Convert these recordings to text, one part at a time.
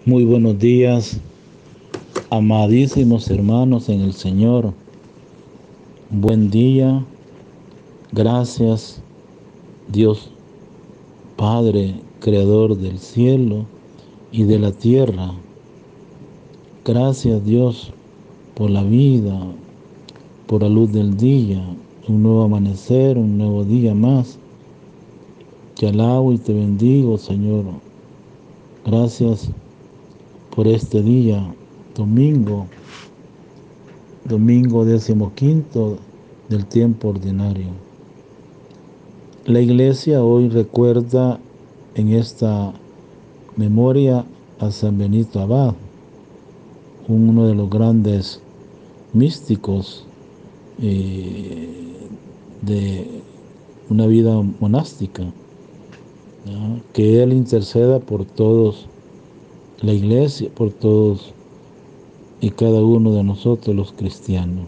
Muy buenos días, amadísimos hermanos en el Señor. Buen día, gracias Dios Padre, Creador del cielo y de la tierra. Gracias Dios por la vida, por la luz del día, un nuevo amanecer, un nuevo día más. Te alabo y te bendigo, Señor. Gracias por este día, domingo 15º del tiempo ordinario. La iglesia hoy recuerda en esta memoria a San Benito Abad, uno de los grandes místicos de una vida monástica, ¿ya? Que él interceda por todos, la iglesia, por todos y cada uno de nosotros los cristianos.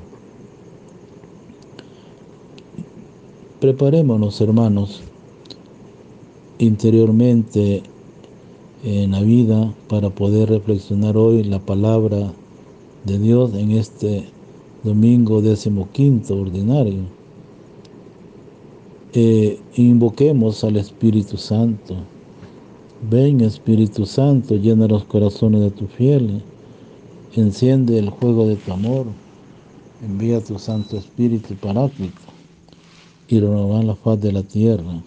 Preparémonos, hermanos, interiormente en la vida para poder reflexionar hoy la palabra de Dios en este domingo 15º ordinario. Invoquemos al Espíritu Santo. Ven, Espíritu Santo, llena los corazones de tus fieles, enciende el fuego de tu amor, envía tu Santo Espíritu Paráclito y renueva la faz de la tierra.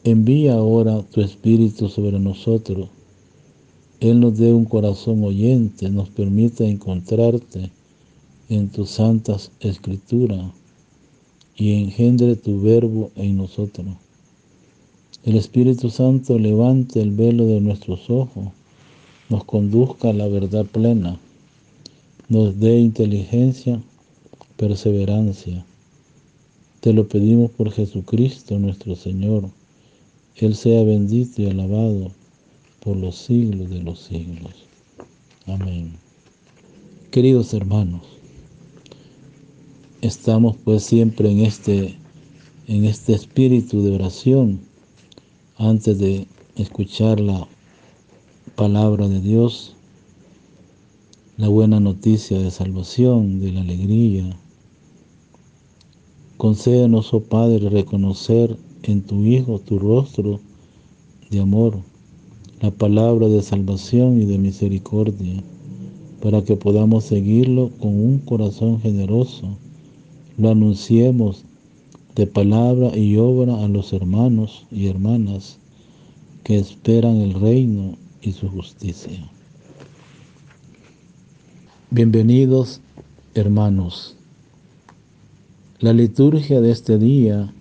Envía ahora tu Espíritu sobre nosotros. Él nos dé un corazón oyente, nos permita encontrarte en tus santas escrituras y engendre tu verbo en nosotros. El Espíritu Santo levante el velo de nuestros ojos, nos conduzca a la verdad plena, nos dé inteligencia, perseverancia. Te lo pedimos por Jesucristo nuestro Señor. Él sea bendito y alabado por los siglos de los siglos. Amén. Queridos hermanos, estamos pues siempre en este espíritu de oración antes de escuchar la palabra de Dios, la buena noticia de salvación, de la alegría. Concédenos, oh Padre, reconocer en tu Hijo tu rostro de amor, la palabra de salvación y de misericordia, para que podamos seguirlo con un corazón generoso. Lo anunciemos de palabra y obra a los hermanos y hermanas que esperan el reino y su justicia. Bienvenidos, hermanos. La liturgia de este día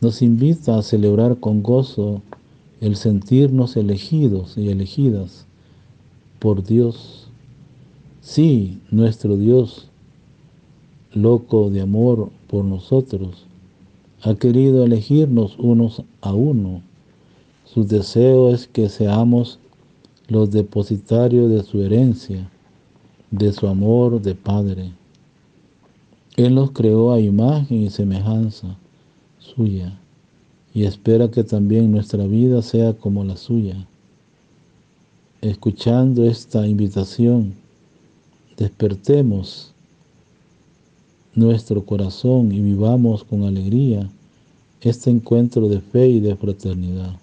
nos invita a celebrar con gozo el sentirnos elegidos y elegidas por Dios. Sí, nuestro Dios, loco de amor por nosotros, ha querido elegirnos unos a uno. Su deseo es que seamos los depositarios de su herencia, de su amor de Padre. Él nos creó a imagen y semejanza suya y espera que también nuestra vida sea como la suya. Escuchando esta invitación, despertemos nuestro corazón y vivamos con alegría este encuentro de fe y de fraternidad.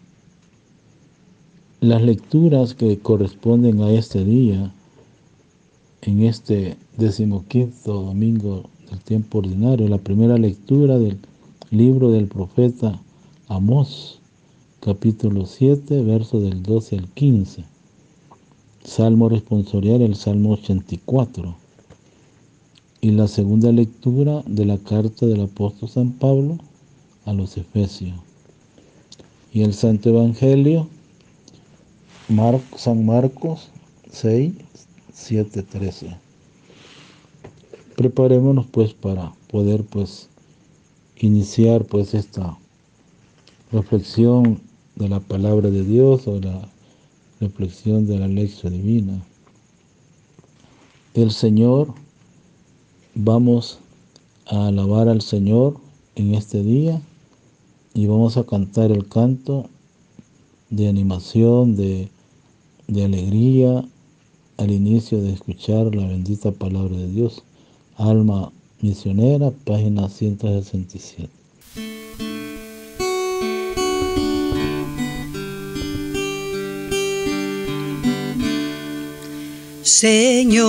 Las lecturas que corresponden a este día, en este 15º domingo del tiempo ordinario, la primera lectura del libro del profeta Amós, capítulo 7, versos del 12 al 15. Salmo responsorial, el Salmo 84. Y la segunda lectura de la carta del apóstol San Pablo a los Efesios. Y el Santo Evangelio, San Marcos 6, 7, 13. Preparémonos pues para poder iniciar esta reflexión de la palabra de Dios o la reflexión de la lección divina. El Señor, vamos a alabar al Señor en este día y vamos a cantar el canto de animación, de de alegría al inicio de escuchar la bendita palabra de Dios. Alma Misionera, página 167. Señor,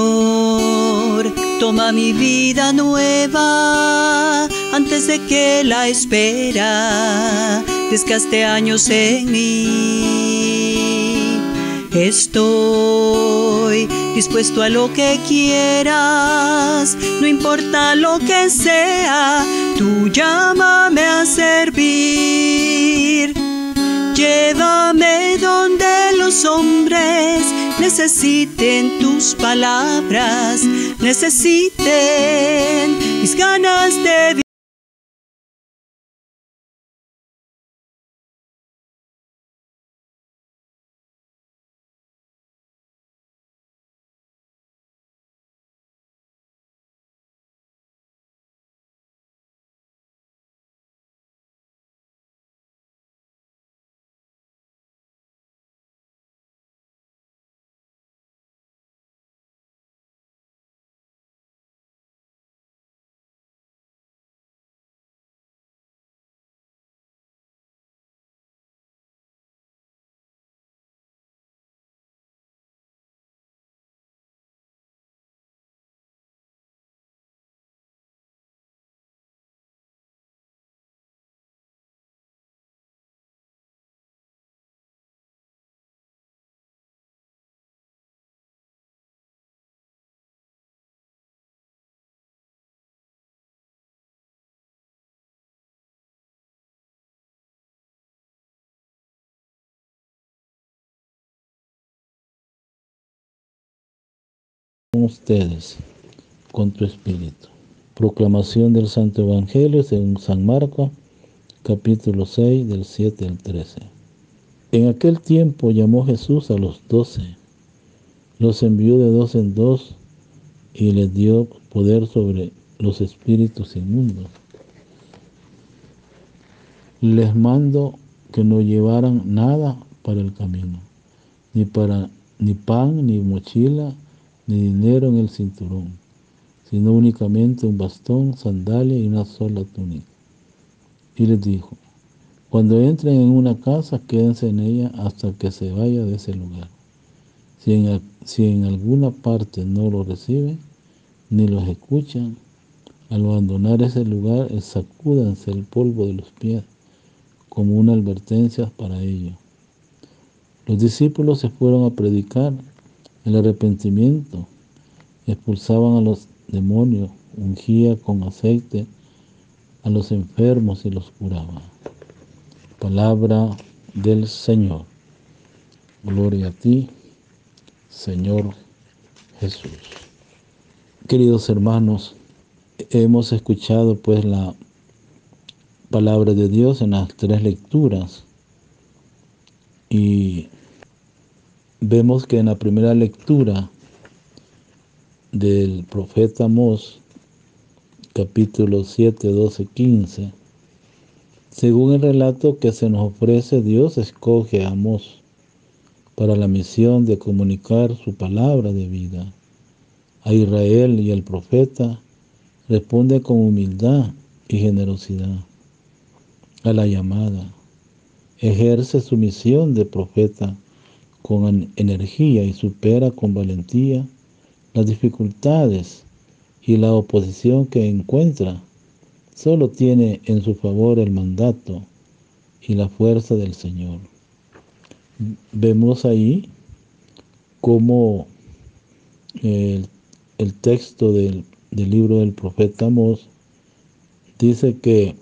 toma mi vida nueva antes de que la espera desgaste años en mí. Estoy dispuesto a lo que quieras, no importa lo que sea, tú llámame a servir. Llévame donde los hombres necesiten tus palabras, necesiten mis ganas de vivir. Con ustedes, con tu espíritu. Proclamación del Santo Evangelio según San Marcos, capítulo 6, del 7 al 13. En aquel tiempo llamó Jesús a los 12, los envió de dos en dos y les dio poder sobre los espíritus inmundos. Les mandó que no llevaran nada para el camino, ni pan, ni mochila, ni dinero en el cinturón, sino únicamente un bastón, sandalia y una sola túnica. Y les dijo: cuando entren en una casa, quédense en ella hasta que se vaya de ese lugar. Si en alguna parte no lo reciben, ni los escuchan, al abandonar ese lugar, sacúdanse el polvo de los pies, como una advertencia para ellos. Los discípulos se fueron a predicar el arrepentimiento, expulsaban a los demonios, ungía con aceite a los enfermos y los curaba. Palabra del Señor. Gloria a ti, Señor Jesús. Queridos hermanos, hemos escuchado pues la palabra de Dios en las tres lecturas y vemos que en la primera lectura del profeta Amós, capítulo 7, 12, 15, según el relato que se nos ofrece, Dios escoge a Amós para la misión de comunicar su palabra de vida a Israel, y el profeta responde con humildad y generosidad a la llamada. Ejerce su misión de profeta con energía y supera con valentía las dificultades y la oposición que encuentra. Solo tiene en su favor el mandato y la fuerza del Señor. Vemos ahí cómo el texto del libro del profeta Amós dice que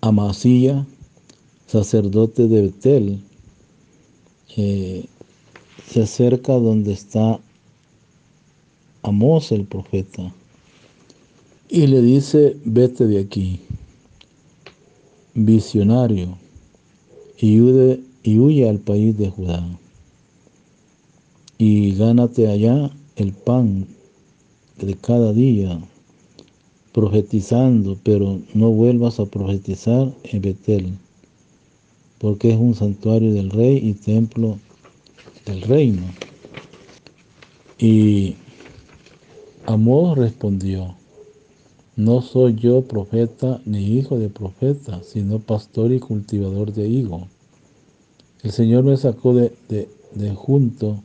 Amasía, sacerdote de Betel, se acerca donde está Amós el profeta y le dice: vete de aquí, visionario, y huye al país de Judá, y gánate allá el pan de cada día, profetizando, pero no vuelvas a profetizar en Betel, porque es un santuario del rey y templo del reino. Y Amós respondió: no soy yo profeta ni hijo de profeta, sino pastor y cultivador de higo. El Señor me sacó de junto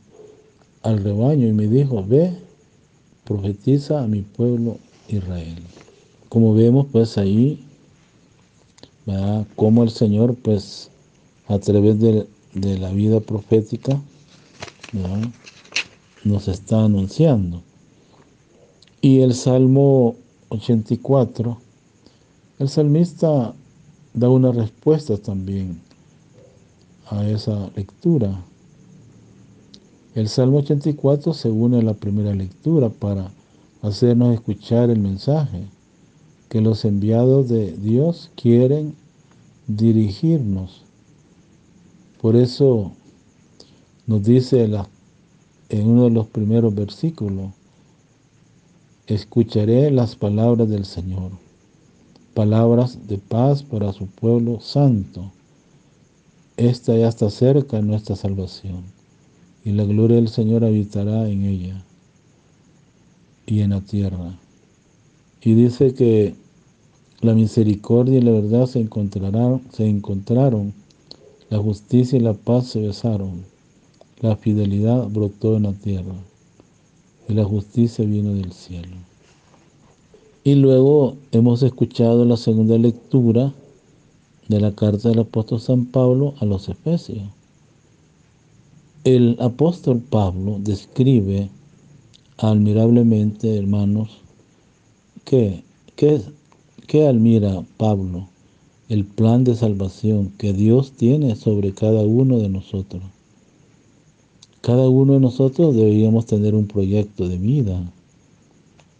al rebaño y me dijo: ve, profetiza a mi pueblo Israel. Como vemos pues ahí, ¿verdad?, cómo el Señor pues a través de la vida profética, ¿verdad?, nos está anunciando. Y el Salmo 84, el salmista da una respuesta también a esa lectura. El Salmo 84 se une a la primera lectura para hacernos escuchar el mensaje que los enviados de Dios quieren dirigirnos. Por eso nos dice en uno de los primeros versículos: escucharé las palabras del Señor, palabras de paz para su pueblo santo. Esta ya está cerca nuestra salvación, y la gloria del Señor habitará en ella y en la tierra. Y dice que la misericordia y la verdad se encontraron, la justicia y la paz se besaron, la fidelidad brotó en la tierra, y la justicia vino del cielo. Y luego hemos escuchado la segunda lectura de la carta del apóstol San Pablo a los Efesios. El apóstol Pablo describe admirablemente, hermanos, que admira Pablo el plan de salvación que Dios tiene sobre cada uno de nosotros. Cada uno de nosotros deberíamos tener un proyecto de vida.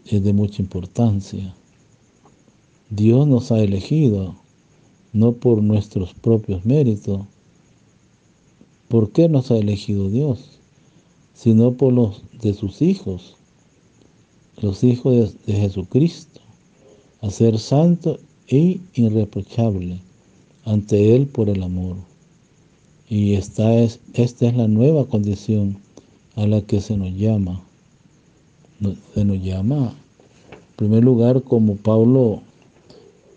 Es de mucha importancia. Dios nos ha elegido, no por nuestros propios méritos. ¿Por qué nos ha elegido Dios? Sino por los de sus hijos, los hijos de Jesucristo, a ser santo e irreprochable ante Él por el amor. Y esta es la nueva condición a la que se nos llama. Se nos llama, en primer lugar, como Pablo,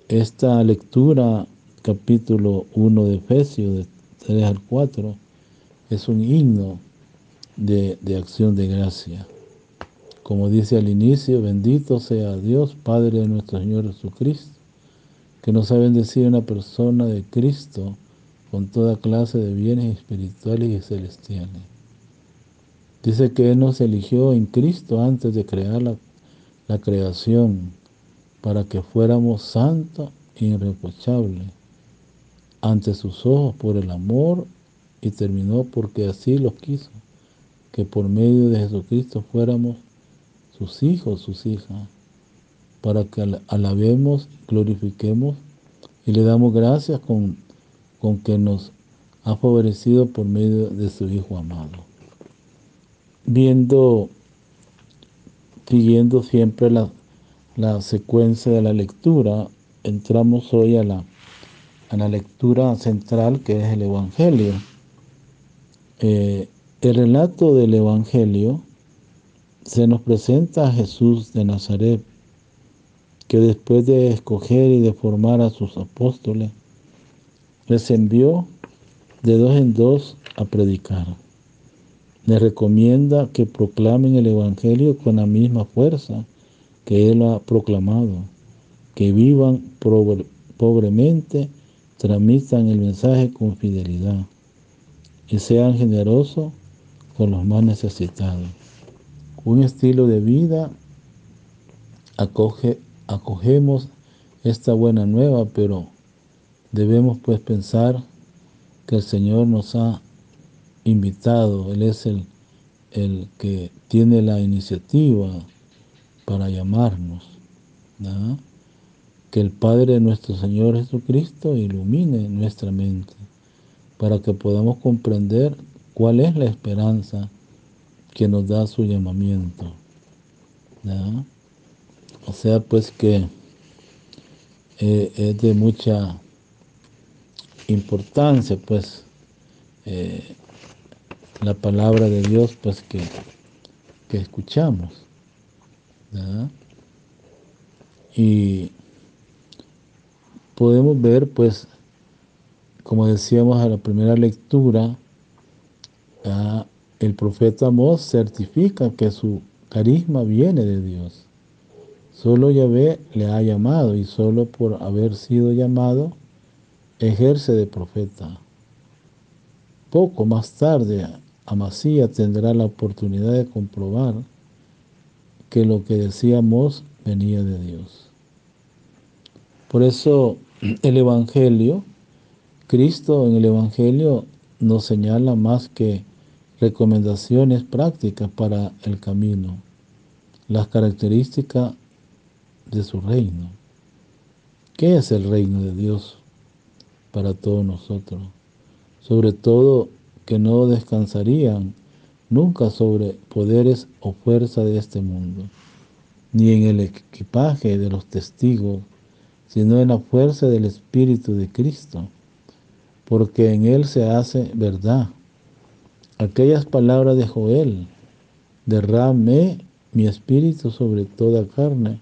esta lectura, capítulo 1 de Efesios, de 3 al 4, es un himno de acción de gracia. Como dice al inicio: bendito sea Dios, Padre de nuestro Señor Jesucristo, que nos ha bendecido en la persona de Cristo con toda clase de bienes espirituales y celestiales. Dice que Él nos eligió en Cristo antes de crear la creación, para que fuéramos santos e irreprochables ante sus ojos por el amor, y terminó porque así lo quiso, que por medio de Jesucristo fuéramos sus hijos, sus hijas, para que alabemos, glorifiquemos y le damos gracias con que nos ha favorecido por medio de su Hijo amado. Siguiendo siempre la secuencia de la lectura, entramos hoy a la lectura central, que es el Evangelio. El relato del Evangelio se nos presenta a Jesús de Nazaret, que después de escoger y de formar a sus apóstoles, les envió de dos en dos a predicar. Les recomienda que proclamen el Evangelio con la misma fuerza que Él ha proclamado, que vivan pobremente, transmitan el mensaje con fidelidad y sean generosos con los más necesitados. Un estilo de vida. Acogemos esta buena nueva, pero debemos pues pensar que el Señor nos ha invitado. Él es el que tiene la iniciativa para llamarnos, ¿no? Que el Padre de nuestro Señor Jesucristo ilumine nuestra mente para que podamos comprender cuál es la esperanza que nos da su llamamiento, ¿no? O sea, pues que es de mucha importancia, pues, la palabra de Dios pues que escuchamos, ¿verdad? Y podemos ver pues, como decíamos a la primera lectura, el profeta Amós certifica que su carisma viene de Dios. Solo Yahvé le ha llamado y solo por haber sido llamado ejerce de profeta. Poco más tarde, Amasías tendrá la oportunidad de comprobar que lo que decía Amós venía de Dios. Por eso el Evangelio, Cristo en el Evangelio nos señala más que recomendaciones prácticas para el camino, las características de su reino. ¿Qué es el reino de Dios para todos nosotros? Sobre todo que no descansarían nunca sobre poderes o fuerza de este mundo, ni en el equipaje de los testigos, sino en la fuerza del Espíritu de Cristo, porque en Él se hace verdad. Aquellas palabras de Joel: derramé mi espíritu sobre toda carne,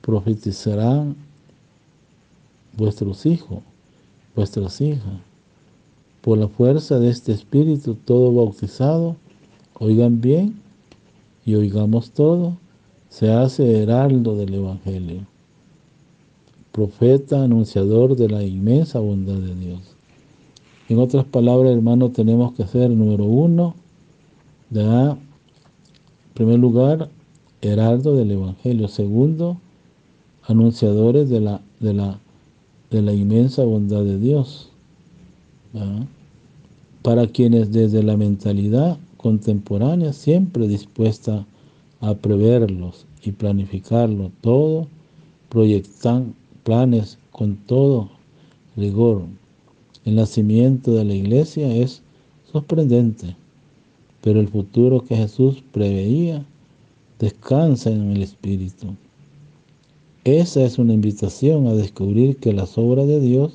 profetizarán vuestros hijos, vuestras hijas. Por la fuerza de este espíritu, todo bautizado, oigan bien y oigamos todo, se hace heraldo del Evangelio, profeta, anunciador de la inmensa bondad de Dios. En otras palabras, hermanos, tenemos que ser, número uno, en primer lugar, heraldo del Evangelio. Segundo, anunciadores de la inmensa bondad de Dios, ¿verdad? Para quienes desde la mentalidad contemporánea siempre dispuesta a preverlos y planificarlo todo, proyectan planes con todo rigor. El nacimiento de la iglesia es sorprendente, pero el futuro que Jesús preveía descansa en el Espíritu. Esa es una invitación a descubrir que las obras de Dios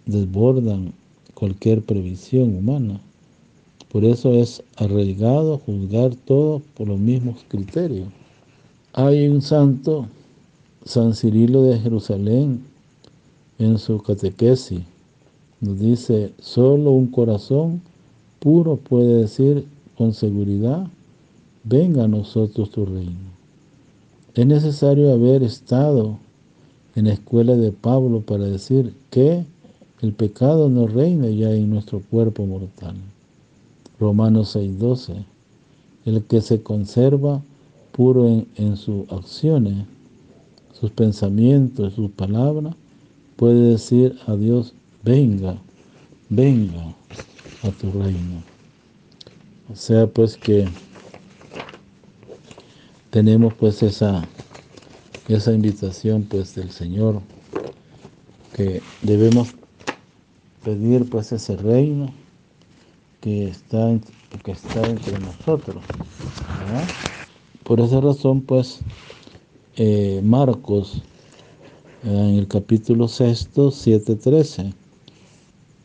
desbordan cualquier previsión humana. Por eso es arriesgado juzgar todo por los mismos criterios. Hay un santo, San Cirilo de Jerusalén, en su catequesis, nos dice: solo un corazón puro puede decir con seguridad: venga a nosotros tu reino. Es necesario haber estado en la escuela de Pablo para decir que el pecado no reina ya en nuestro cuerpo mortal. Romanos 6:12. El que se conserva puro en sus acciones, sus pensamientos, sus palabras, puede decir a Dios: venga, venga a tu reino. O sea, pues que tenemos pues esa invitación pues del Señor, que debemos pedir pues ese reino que está entre nosotros, ¿verdad? Por esa razón pues Marcos en el capítulo 6, 7:13,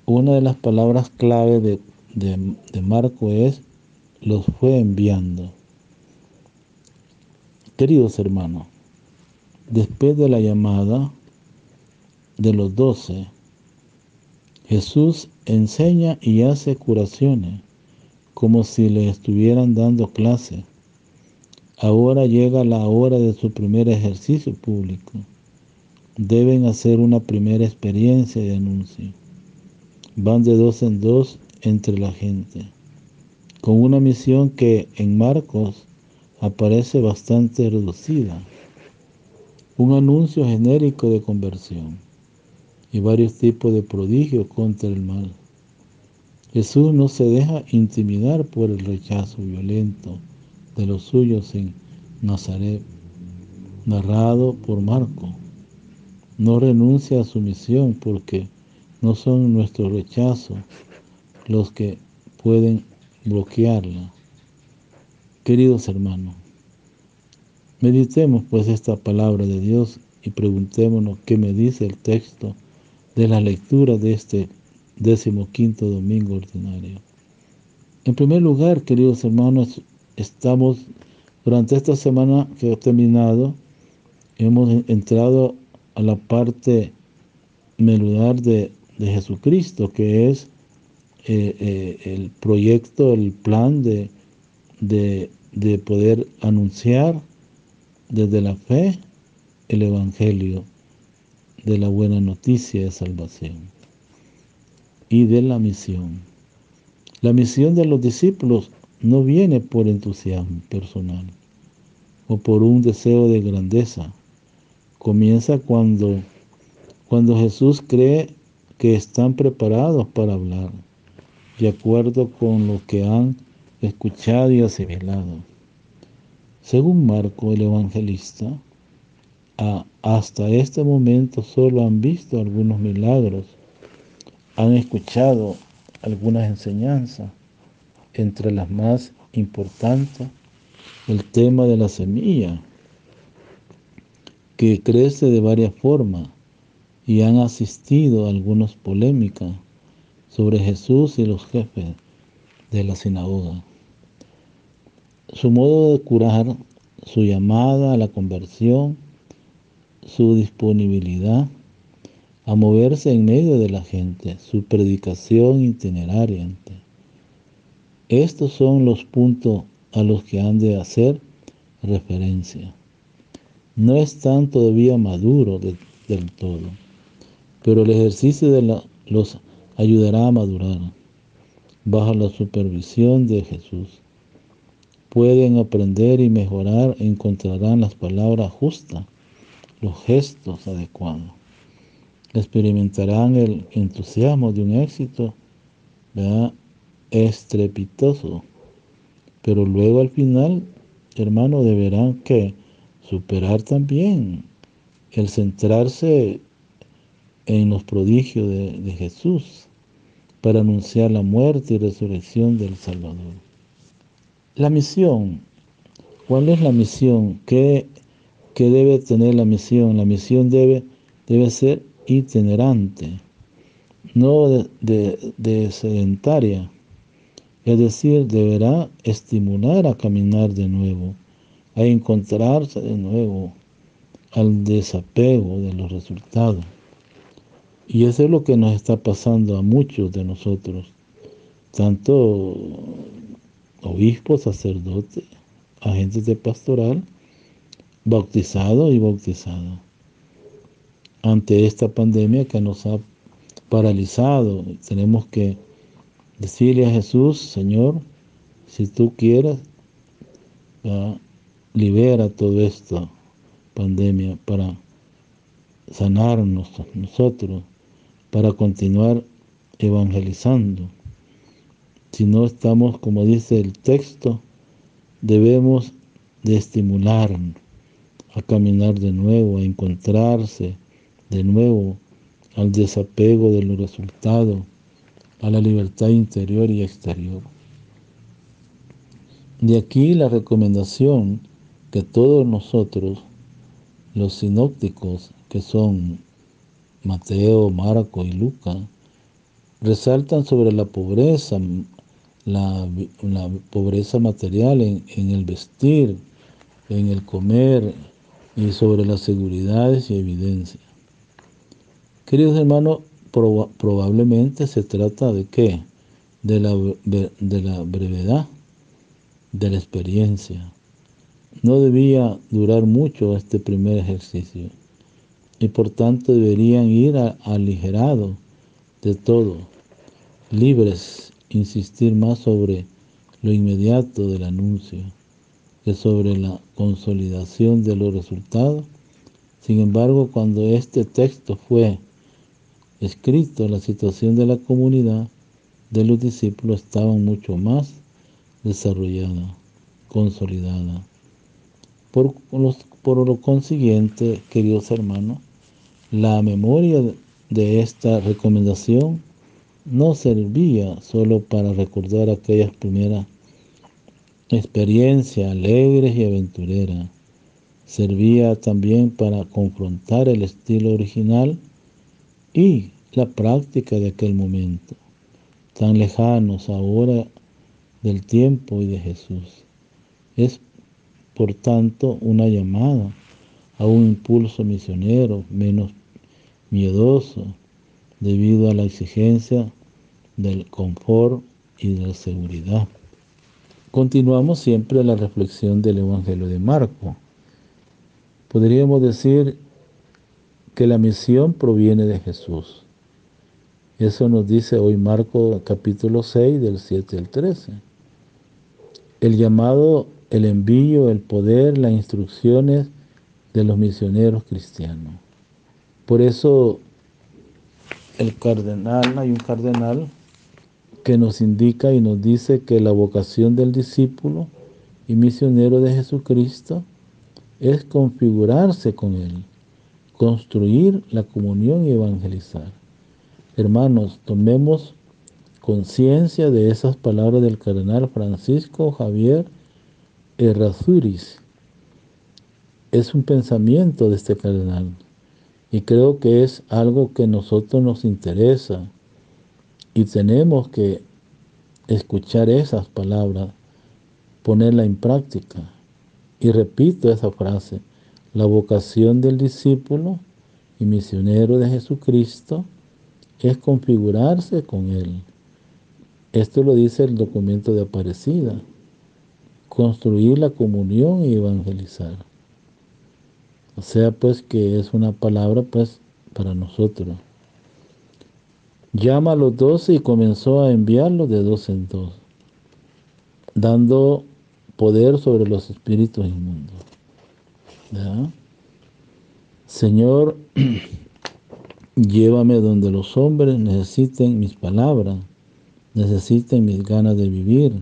una de las palabras clave de Marcos es: los fue enviando. Queridos hermanos, después de la llamada de los 12, Jesús enseña y hace curaciones como si le estuvieran dando clase. Ahora llega la hora de su primer ejercicio público. Deben hacer una primera experiencia de anuncio. Van de dos en dos entre la gente, con una misión que en Marcos aparece bastante reducida: un anuncio genérico de conversión y varios tipos de prodigios contra el mal. Jesús no se deja intimidar por el rechazo violento de los suyos en Nazaret, narrado por Marcos. No renuncia a su misión porque no son nuestros rechazos los que pueden bloquearla. Queridos hermanos, meditemos pues esta palabra de Dios y preguntémonos qué me dice el texto de la lectura de este 15º domingo ordinario. En primer lugar, queridos hermanos, estamos durante esta semana que ha terminado, hemos entrado a la parte medular de Jesucristo, que es el proyecto, el plan de poder anunciar desde la fe el Evangelio de la buena noticia de salvación y de la misión. La misión de los discípulos no viene por entusiasmo personal o por un deseo de grandeza. Comienza cuando Jesús cree que están preparados para hablar, de acuerdo con lo que han escuchado y asimilado. Según Marco, el evangelista, hasta este momento solo han visto algunos milagros, han escuchado algunas enseñanzas, entre las más importantes, el tema de la semilla, que crece de varias formas, y han asistido a algunas polémicas sobre Jesús y los jefes de la sinagoga. Su modo de curar, su llamada a la conversión, su disponibilidad a moverse en medio de la gente, su predicación itinerante. Estos son los puntos a los que han de hacer referencia. No están todavía maduros del todo, pero el ejercicio los ayudará a madurar bajo la supervisión de Jesús. Pueden aprender y mejorar, encontrarán las palabras justas, los gestos adecuados. Experimentarán el entusiasmo de un éxito, ¿verdad?, estrepitoso, pero luego al final, hermanos, deberán que superar también el centrarse en los prodigios de Jesús para anunciar la muerte y resurrección del Salvador. La misión. ¿Cuál es la misión? ¿Qué debe tener la misión? La misión debe ser itinerante, no de sedentaria. Es decir, deberá estimular a caminar de nuevo, a encontrarse de nuevo, al desapego de los resultados. Y eso es lo que nos está pasando a muchos de nosotros, tanto obispos, sacerdotes, agentes de pastoral, bautizados y bautizadas. Ante esta pandemia que nos ha paralizado, tenemos que decirle a Jesús: Señor, si tú quieres, libera toda esta pandemia para sanarnos nosotros, para continuar evangelizando. Si no estamos, como dice el texto, debemos de estimular a caminar de nuevo, a encontrarse de nuevo, al desapego de los resultados, a la libertad interior y exterior. De aquí la recomendación que todos nosotros, los sinópticos, que son Mateo, Marcos y Lucas, resaltan sobre la pobreza, la pobreza material en el vestir, en el comer, y sobre las seguridades y evidencias. Queridos hermanos, probablemente se trata de ¿qué? De la brevedad de la experiencia. No debía durar mucho este primer ejercicio, y por tanto deberían ir aligerados de todo, libres, insistir más sobre lo inmediato del anuncio que sobre la consolidación de los resultados. Sin embargo, cuando este texto fue escrito, la situación de la comunidad de los discípulos estaba mucho más desarrollada, consolidada. Por lo consiguiente, queridos hermanos, la memoria de esta recomendación no servía solo para recordar aquellas primeras experiencias alegres y aventureras, servía también para confrontar el estilo original y la práctica de aquel momento, tan lejanos ahora del tiempo y de Jesús. Es, por tanto, una llamada a un impulso misionero menos miedoso debido a la exigencia del confort y de la seguridad. Continuamos siempre la reflexión del Evangelio de Marco. Podríamos decir que la misión proviene de Jesús. Eso nos dice hoy Marco capítulo 6 del 7 al 13. El llamado, el envío, el poder, las instrucciones de los misioneros cristianos. Por eso hay un cardenal que nos indica y nos dice que la vocación del discípulo y misionero de Jesucristo es configurarse con Él, construir la comunión y evangelizar. Hermanos, tomemos conciencia de esas palabras del cardenal Francisco Javier Errázuriz. Es un pensamiento de este cardenal y creo que es algo que a nosotros nos interesa y tenemos que escuchar esas palabras, ponerla en práctica. Y repito esa frase: la vocación del discípulo y misionero de Jesucristo es configurarse con Él. Esto lo dice el documento de Aparecida: construir la comunión y evangelizar. O sea, pues, que es una palabra, pues, para nosotros. Llama a los 12 y comenzó a enviarlos de 2 en 2, dando poder sobre los espíritus inmundos. ¿Ya? Señor, llévame donde los hombres necesiten mis palabras, necesiten mis ganas de vivir,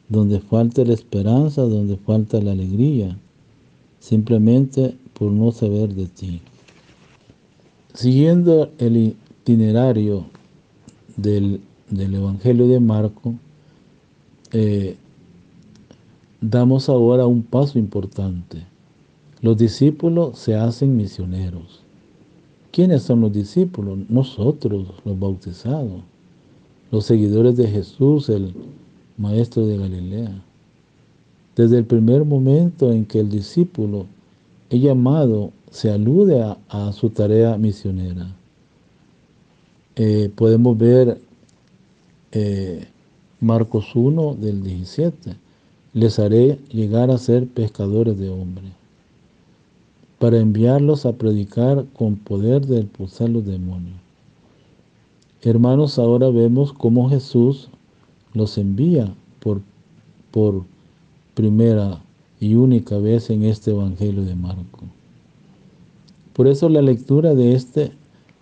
donde falte la esperanza, donde falta la alegría, simplemente por no saber de ti. Siguiendo el itinerario del Evangelio de Marco, damos ahora un paso importante. Los discípulos se hacen misioneros. ¿Quiénes son los discípulos? Nosotros, los bautizados, los seguidores de Jesús, el Maestro de Galilea. Desde el primer momento en que el discípulo es llamado, se alude a su tarea misionera. Podemos ver Marcos 1 del 17. Les haré llegar a ser pescadores de hombres, para enviarlos a predicar con poder de expulsar los demonios. Hermanos, ahora vemos cómo Jesús los envía por primera y única vez en este Evangelio de Marco. Por eso la lectura de este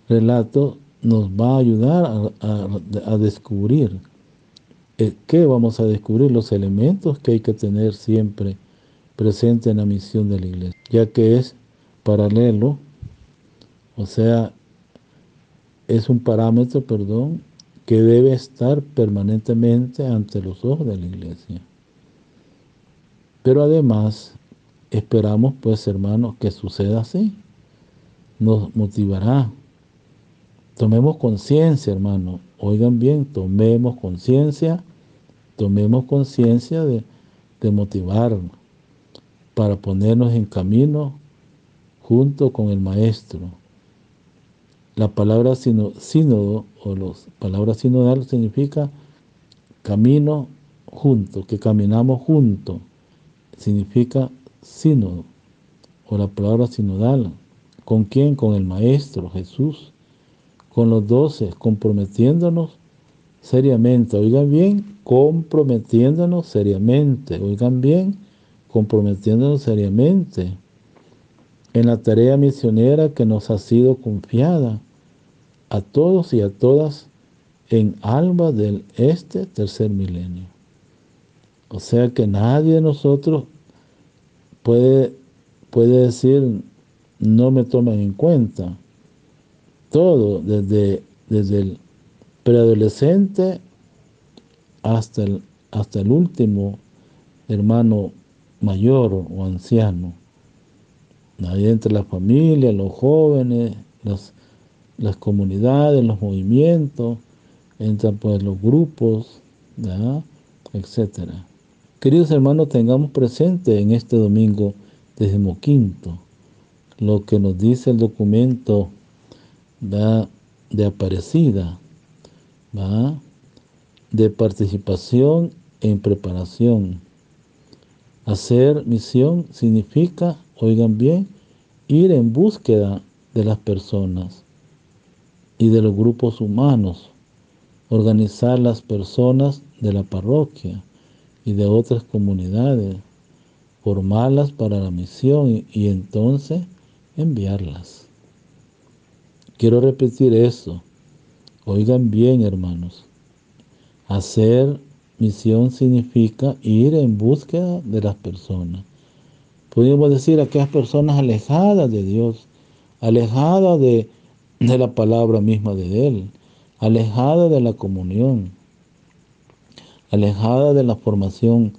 relato nos va a ayudar a descubrir. ¿Qué vamos a descubrir? Los elementos que hay que tener siempre presente en la misión de la iglesia, ya que es paralelo, o sea, es un parámetro, que debe estar permanentemente ante los ojos de la iglesia. Pero además, esperamos, pues, hermanos, que suceda así. Nos motivará. Tomemos conciencia, hermanos. Oigan bien, tomemos conciencia de motivarnos para ponernos en camino junto con el Maestro. La palabra sínodo o la palabra sinodal significa camino junto, que caminamos juntos. Significa sínodo, o la palabra sinodal. ¿Con quién? Con el Maestro Jesús, con los 12, comprometiéndonos seriamente. Oigan bien, comprometiéndonos seriamente. Oigan bien, comprometiéndonos seriamente en la tarea misionera que nos ha sido confiada a todos y a todas en alba del tercer milenio. O sea que nadie de nosotros puede decir, no me toman en cuenta. Todo, desde el preadolescente hasta el último hermano mayor o anciano. Nadie, entre la familia, los jóvenes, las comunidades, los movimientos, entran pues los grupos, ¿verdad? etc. Queridos hermanos, tengamos presente en este domingo 15 lo que nos dice el documento de Aparecida, ¿va? De participación en preparación. Hacer misión significa, oigan bien, ir en búsqueda de las personas y de los grupos humanos, organizar las personas de la parroquia y de otras comunidades, formarlas para la misión y entonces enviarlas. Quiero repetir eso. Oigan bien, hermanos. Hacer misión significa ir en búsqueda de las personas. Podríamos decir aquellas personas alejadas de Dios, alejadas de la palabra misma de Él, alejadas de la comunión, alejadas de la formación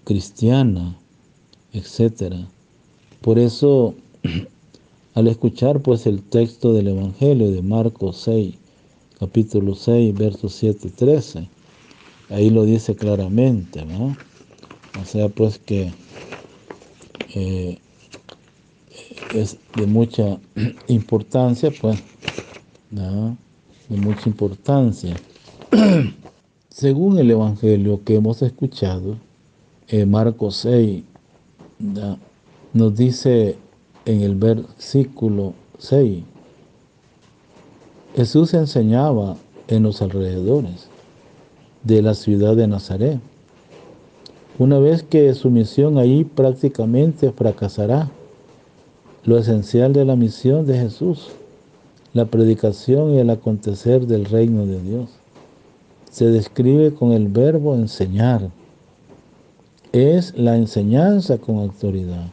cristiana, etc. Por eso, al escuchar pues el texto del Evangelio de Marcos 6, capítulo 6, versos 7-13, ahí lo dice claramente, ¿no? O sea, pues que es de mucha importancia, pues, ¿no? De mucha importancia. Según el Evangelio que hemos escuchado, Marcos 6, ¿no? Nos dice en el versículo 6, Jesús enseñaba en los alrededores de la ciudad de Nazaret. Una vez que su misión allí prácticamente fracasará, lo esencial de la misión de Jesús, la predicación y el acontecer del reino de Dios, se describe con el verbo enseñar. Es la enseñanza con autoridad.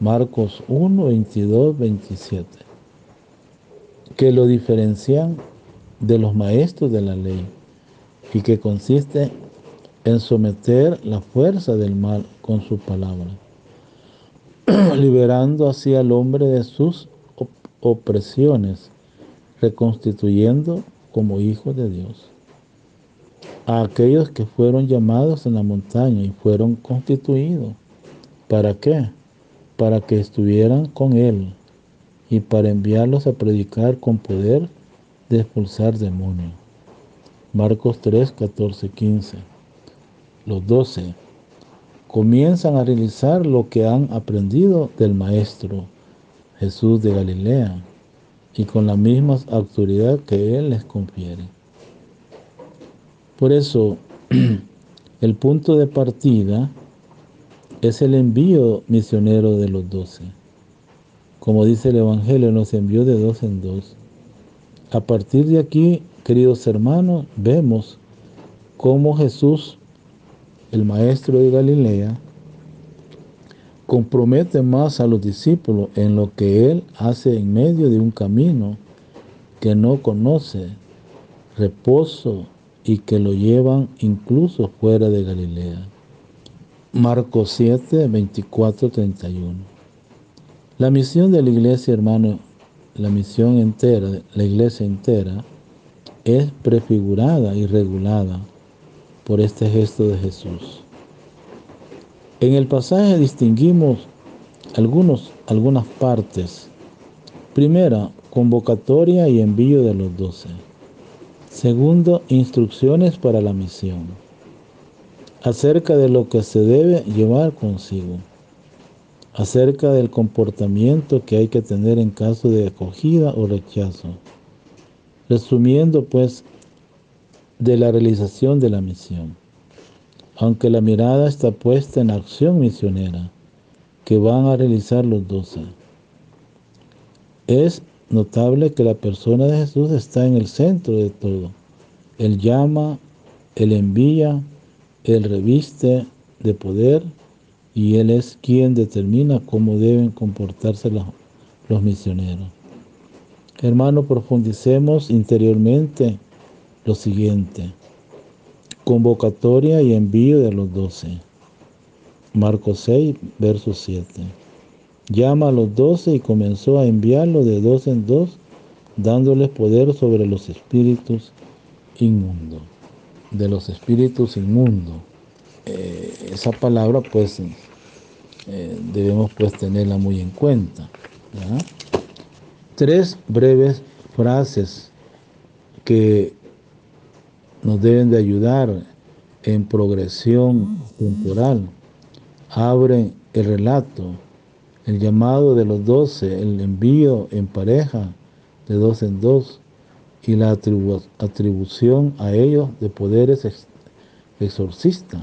Marcos 1, 22, 27. Que lo diferencian de los maestros de la ley y que consiste en someter la fuerza del mal con su palabra, liberando así al hombre de sus opresiones, reconstituyendo como hijos de Dios a aquellos que fueron llamados en la montaña y fueron constituidos. ¿Para qué? Para que estuvieran con Él y para enviarlos a predicar con poder de expulsar demonios. Marcos 3, 14, 15. Los 12 comienzan a realizar lo que han aprendido del Maestro Jesús de Galilea y con la misma autoridad que Él les confiere. Por eso, el punto de partida es el envío misionero de los 12. Como dice el Evangelio, nos envió de 2 en 2. A partir de aquí, queridos hermanos, vemos cómo Jesús, el Maestro de Galilea, compromete más a los discípulos en lo que Él hace en medio de un camino que no conoce reposo y que lo llevan incluso fuera de Galilea. Marcos 7, 24, 31. La misión de la iglesia, hermano, la misión entera, la iglesia entera, es prefigurada y regulada por este gesto de Jesús. En el pasaje distinguimos algunas partes. Primera, convocatoria y envío de los 12. Segundo, instrucciones para la misión, acerca de lo que se debe llevar consigo, acerca del comportamiento que hay que tener en caso de acogida o rechazo. Resumiendo, pues, de la realización de la misión, aunque la mirada está puesta en la acción misionera que van a realizar los 12. Es notable que la persona de Jesús está en el centro de todo. Él llama, Él envía, Él reviste de poder y Él es quien determina cómo deben comportarse los misioneros. Hermano, profundicemos interiormente lo siguiente. Convocatoria y envío de los 12. Marcos 6, verso 7. Llama a los 12 y comenzó a enviarlos de 2 en 2, dándoles poder sobre los espíritus inmundos. de los espíritus inmundos. Esa palabra pues debemos pues tenerla muy en cuenta, ¿ya? 3 breves frases que nos deben de ayudar en progresión temporal abren el relato: el llamado de los 12, el envío en pareja de 2 en 2 y la atribución a ellos de poderes exorcistas.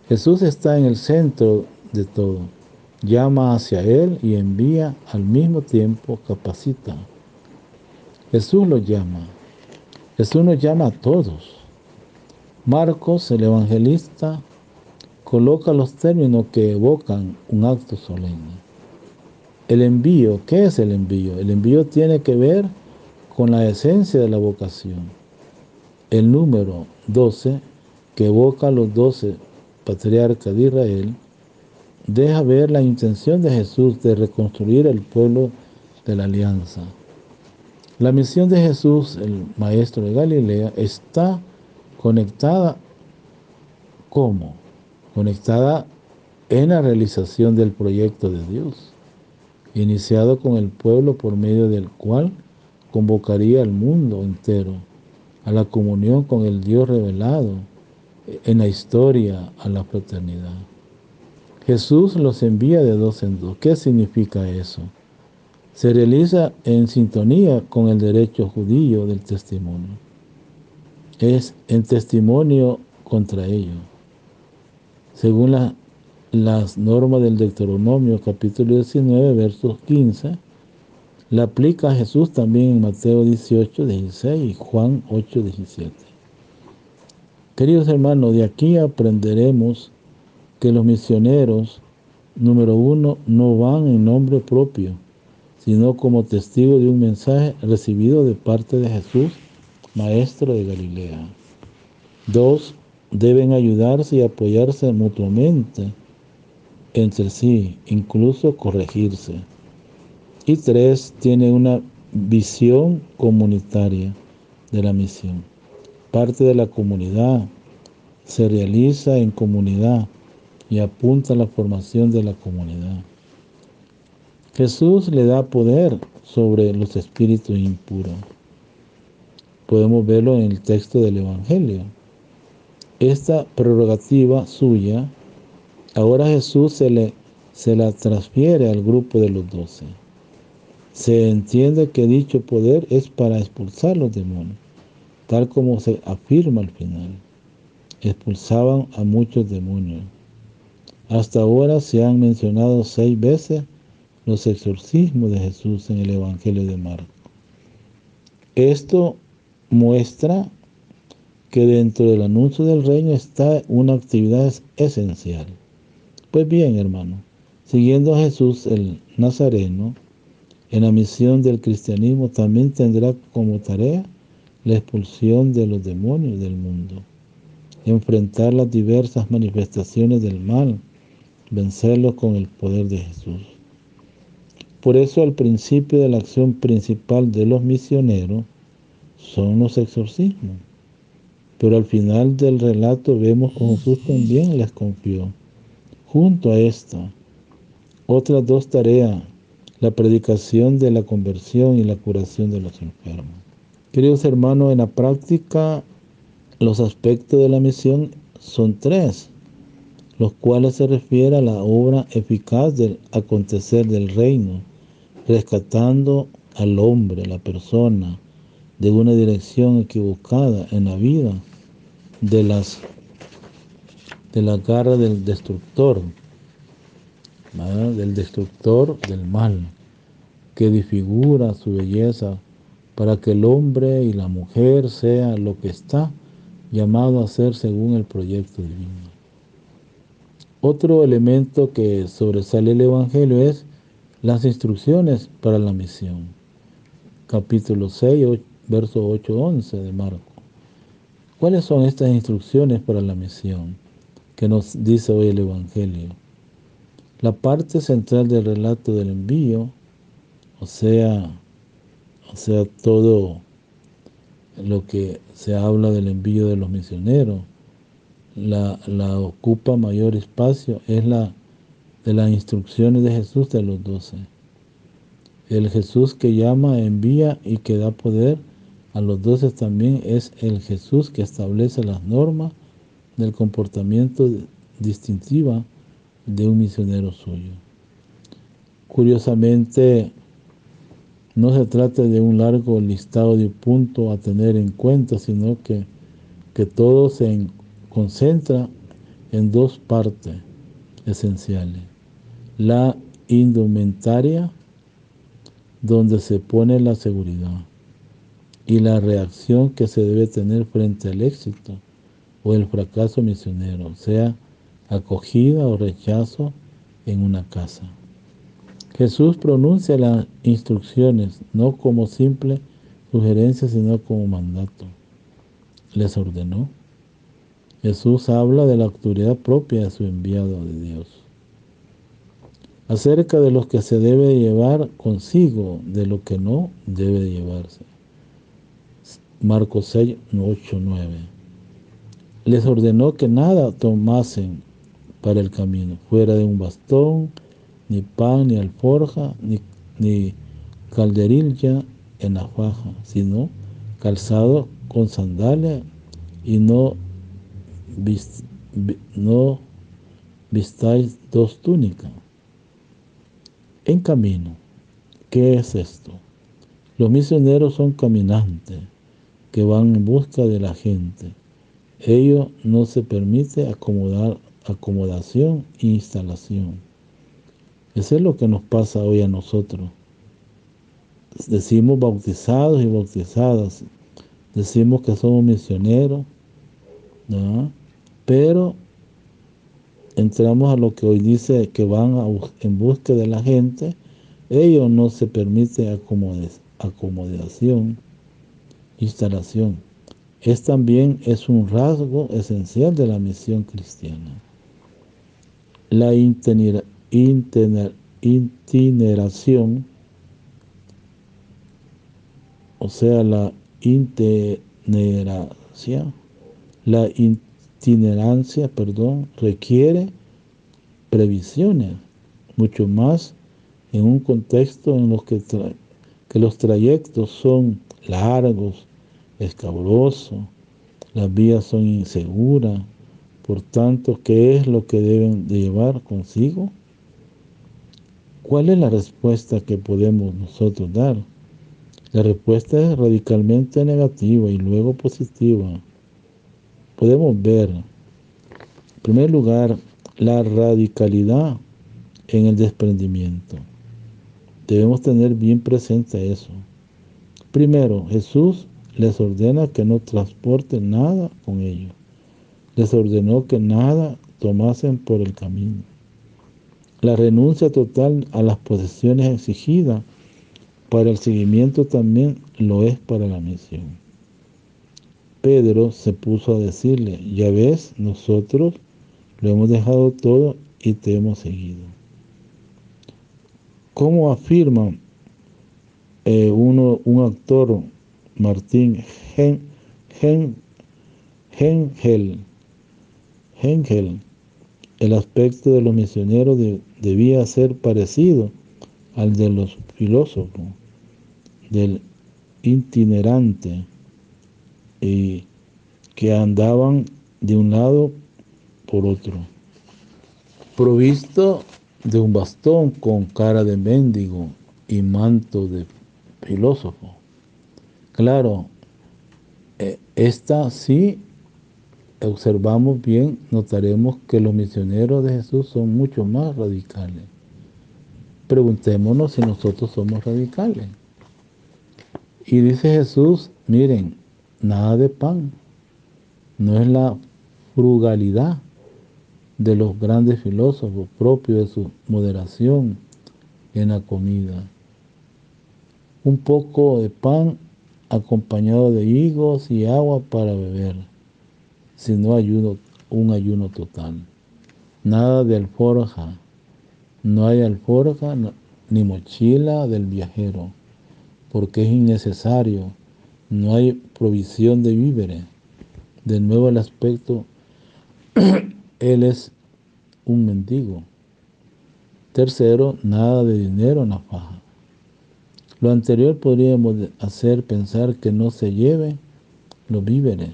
Jesús está en el centro de todo. Llama hacia Él y envía al mismo tiempo, capacita. Jesús los llama. Jesús nos llama a todos. Marcos, el evangelista, coloca los términos que evocan un acto solemne. El envío, ¿qué es el envío? El envío tiene que ver con la esencia de la vocación. El número 12, que evoca a los 12 patriarcas de Israel, deja ver la intención de Jesús de reconstruir el pueblo de la alianza. La misión de Jesús, el maestro de Galilea, está conectada, ¿cómo? Conectada en la realización del proyecto de Dios, iniciado con el pueblo por medio del cual convocaría al mundo entero a la comunión con el Dios revelado en la historia, a la fraternidad. Jesús los envía de 2 en 2. ¿Qué significa eso? Se realiza en sintonía con el derecho judío del testimonio. Es en testimonio contra ellos. Según las normas del Deuteronomio, capítulo 19, versos 15, la aplica a Jesús también en Mateo 18, 16 y Juan 8, 17. Queridos hermanos, de aquí aprenderemos que los misioneros, número 1, no van en nombre propio, sino como testigo de un mensaje recibido de parte de Jesús, maestro de Galilea. 2, deben ayudarse y apoyarse mutuamente entre sí, incluso corregirse. Y 3, tienen una visión comunitaria de la misión. Parte de la comunidad, se realiza en comunidad y apunta a la formación de la comunidad. Jesús le da poder sobre los espíritus impuros. Podemos verlo en el texto del Evangelio. Esta prerrogativa suya, ahora Jesús se la transfiere al grupo de los 12. Se entiende que dicho poder es para expulsar los demonios, tal como se afirma al final. Expulsaban a muchos demonios. Hasta ahora se han mencionado 6 veces los exorcismos de Jesús en el Evangelio de Marcos. Esto muestra que dentro del anuncio del reino está una actividad esencial. Pues bien, hermano, siguiendo a Jesús el Nazareno, en la misión del cristianismo también tendrá como tarea la expulsión de los demonios del mundo, enfrentar las diversas manifestaciones del mal, vencerlos con el poder de Jesús. Por eso, al principio de la acción principal de los misioneros son los exorcismos. Pero al final del relato vemos que Jesús también les confió, junto a esta, otras 2 tareas: la predicación de la conversión y la curación de los enfermos. Queridos hermanos, en la práctica, los aspectos de la misión son 3, los cuales se refieren a la obra eficaz del acontecer del reino, rescatando al hombre, la persona, de una dirección equivocada en la vida, de las garras del destructor, ¿verdad? Del destructor del mal, que disfigura su belleza para que el hombre y la mujer sea lo que está llamado a ser según el proyecto divino. Otro elemento que sobresale el Evangelio es las instrucciones para la misión. Capítulo 6, verso 8-11 de Marcos. ¿Cuáles son estas instrucciones para la misión que nos dice hoy el Evangelio? La parte central del relato del envío, o sea, todo lo que se habla del envío de los misioneros. La ocupa mayor espacio es la de las instrucciones de Jesús de los 12. El Jesús que llama, envía y que da poder a los 12 también es el Jesús que establece las normas del comportamiento distintiva de un misionero suyo. Curiosamente, no se trata de un largo listado de puntos a tener en cuenta, sino que todo se concentra en dos partes esenciales. La indumentaria, donde se pone la seguridad, y la reacción que se debe tener frente al éxito o el fracaso misionero, sea acogida o rechazo en una casa. Jesús pronuncia las instrucciones no como simple sugerencia, sino como mandato. Les ordenó. Jesús habla de la autoridad propia de su enviado de Dios. Acerca de lo que se debe llevar consigo, de lo que no debe llevarse. Marcos 6, 8, 9. Les ordenó que nada tomasen para el camino, fuera de un bastón, ni pan, ni alforja, ni calderilla en la faja, sino calzado con sandalias, y no vistáis dos túnicas. En camino, ¿qué es esto? Los misioneros son caminantes que van en busca de la gente. Ellos no se permite acomodación e instalación. Eso es lo que nos pasa hoy a nosotros. Decimos bautizados y bautizadas, decimos que somos misioneros, ¿no? Pero entramos a lo que hoy dice que van en busca de la gente. Ellos no se permite acomodación, instalación. También es un rasgo esencial de la misión cristiana. La itineración, o sea, la itinerancia, requiere previsiones, mucho más en un contexto en los que los trayectos son largos, escabrosos, las vías son inseguras. Por tanto, ¿qué es lo que deben de llevar consigo? ¿Cuál es la respuesta que podemos nosotros dar? La respuesta es radicalmente negativa y luego positiva. Podemos ver, en primer lugar, la radicalidad en el desprendimiento. Debemos tener bien presente eso. Primero, Jesús les ordena que no transporten nada con ellos. Les ordenó que nada tomasen por el camino. La renuncia total a las posesiones exigidas para el seguimiento también lo es para la misión. Pedro se puso a decirle: ya ves, nosotros lo hemos dejado todo y te hemos seguido. ¿Cómo afirma un actor, Martín Hengel, el aspecto de los misioneros debía ser parecido al de los filósofos, del itinerante, y que andaban de un lado por otro, provisto de un bastón con cara de mendigo y manto de filósofo. Claro, esta sí, observamos bien, notaremos que los misioneros de Jesús son mucho más radicales. Preguntémonos si nosotros somos radicales. Y dice Jesús, miren, nada de pan. No es la frugalidad de los grandes filósofos, propio de su moderación en la comida. Un poco de pan acompañado de higos y agua para beber, sino un ayuno total. Nada de alforja. No hay alforja ni mochila del viajero, porque es innecesario no hay provisión de víveres. De nuevo el aspecto, él es un mendigo. Tercero, nada de dinero en la faja. Lo anterior podríamos hacer pensar que no se lleve los víveres,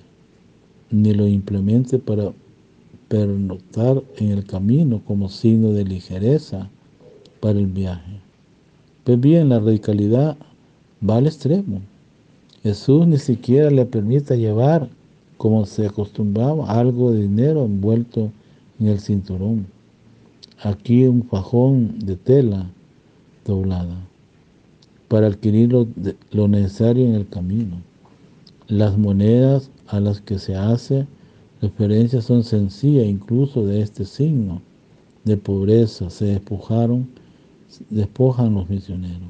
ni lo implemente para pernoctar en el camino como signo de ligereza para el viaje. Pues bien, la radicalidad va al extremo. Jesús ni siquiera le permite llevar, como se acostumbraba, algo de dinero envuelto en el cinturón. Aquí un fajón de tela doblada para adquirir lo necesario en el camino. Las monedas a las que se hace referencia son sencillas, incluso de este signo de pobreza se despojan los misioneros.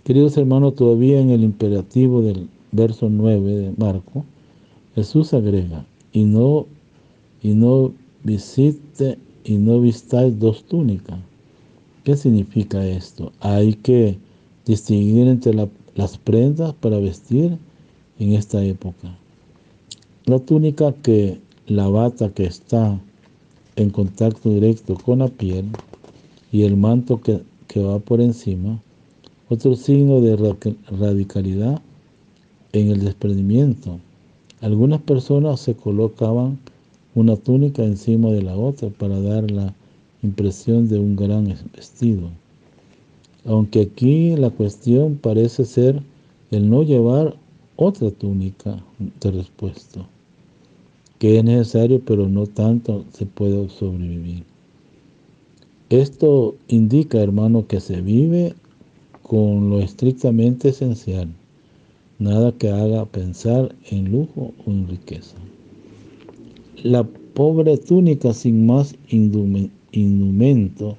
Queridos hermanos, todavía en el imperativo del verso 9 de Marco, Jesús agrega, y no vistáis dos túnicas. ¿Qué significa esto? Hay que distinguir entre las prendas para vestir en esta época. La túnica, la bata que está en contacto directo con la piel, y el manto que va por encima, otro signo de radicalidad en el desprendimiento. Algunas personas se colocaban una túnica encima de la otra para dar la impresión de un gran vestido. Aunque aquí la cuestión parece ser el no llevar otra túnica de repuesto, que es necesario, pero no tanto se puede sobrevivir. Esto indica, hermano, que se vive con lo estrictamente esencial, nada que haga pensar en lujo o en riqueza. La pobre túnica sin más indumento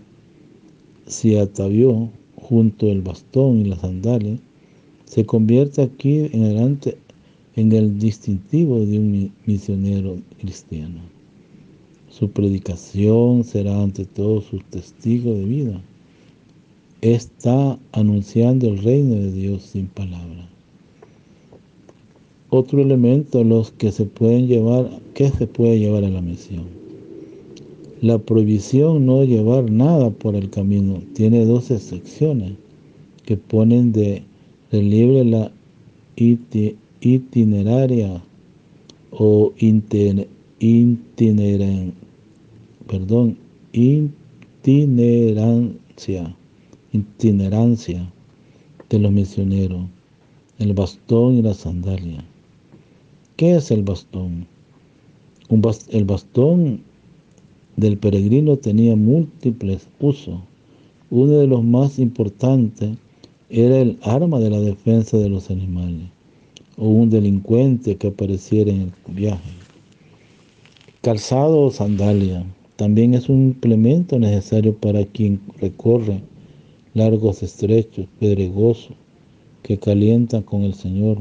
se atavió junto al bastón y las sandalias, se convierte aquí en adelante en el distintivo de un misionero cristiano. Su predicación será ante todo su testigo de vida. Está anunciando el reino de Dios sin palabras. Otro elemento, los que se pueden llevar, ¿qué se puede llevar a la misión? La prohibición no llevar nada por el camino tiene dos secciones que ponen de relieve la itineraria o itinerancia de los misioneros, el bastón y la sandalia. ¿Qué es el bastón? El bastón del peregrino tenía múltiples usos. Uno de los más importantes era el arma de la defensa de los animales o un delincuente que apareciera en el viaje. Calzado o sandalia también es un implemento necesario para quien recorre largos estrechos, pedregosos, que calientan con el Señor,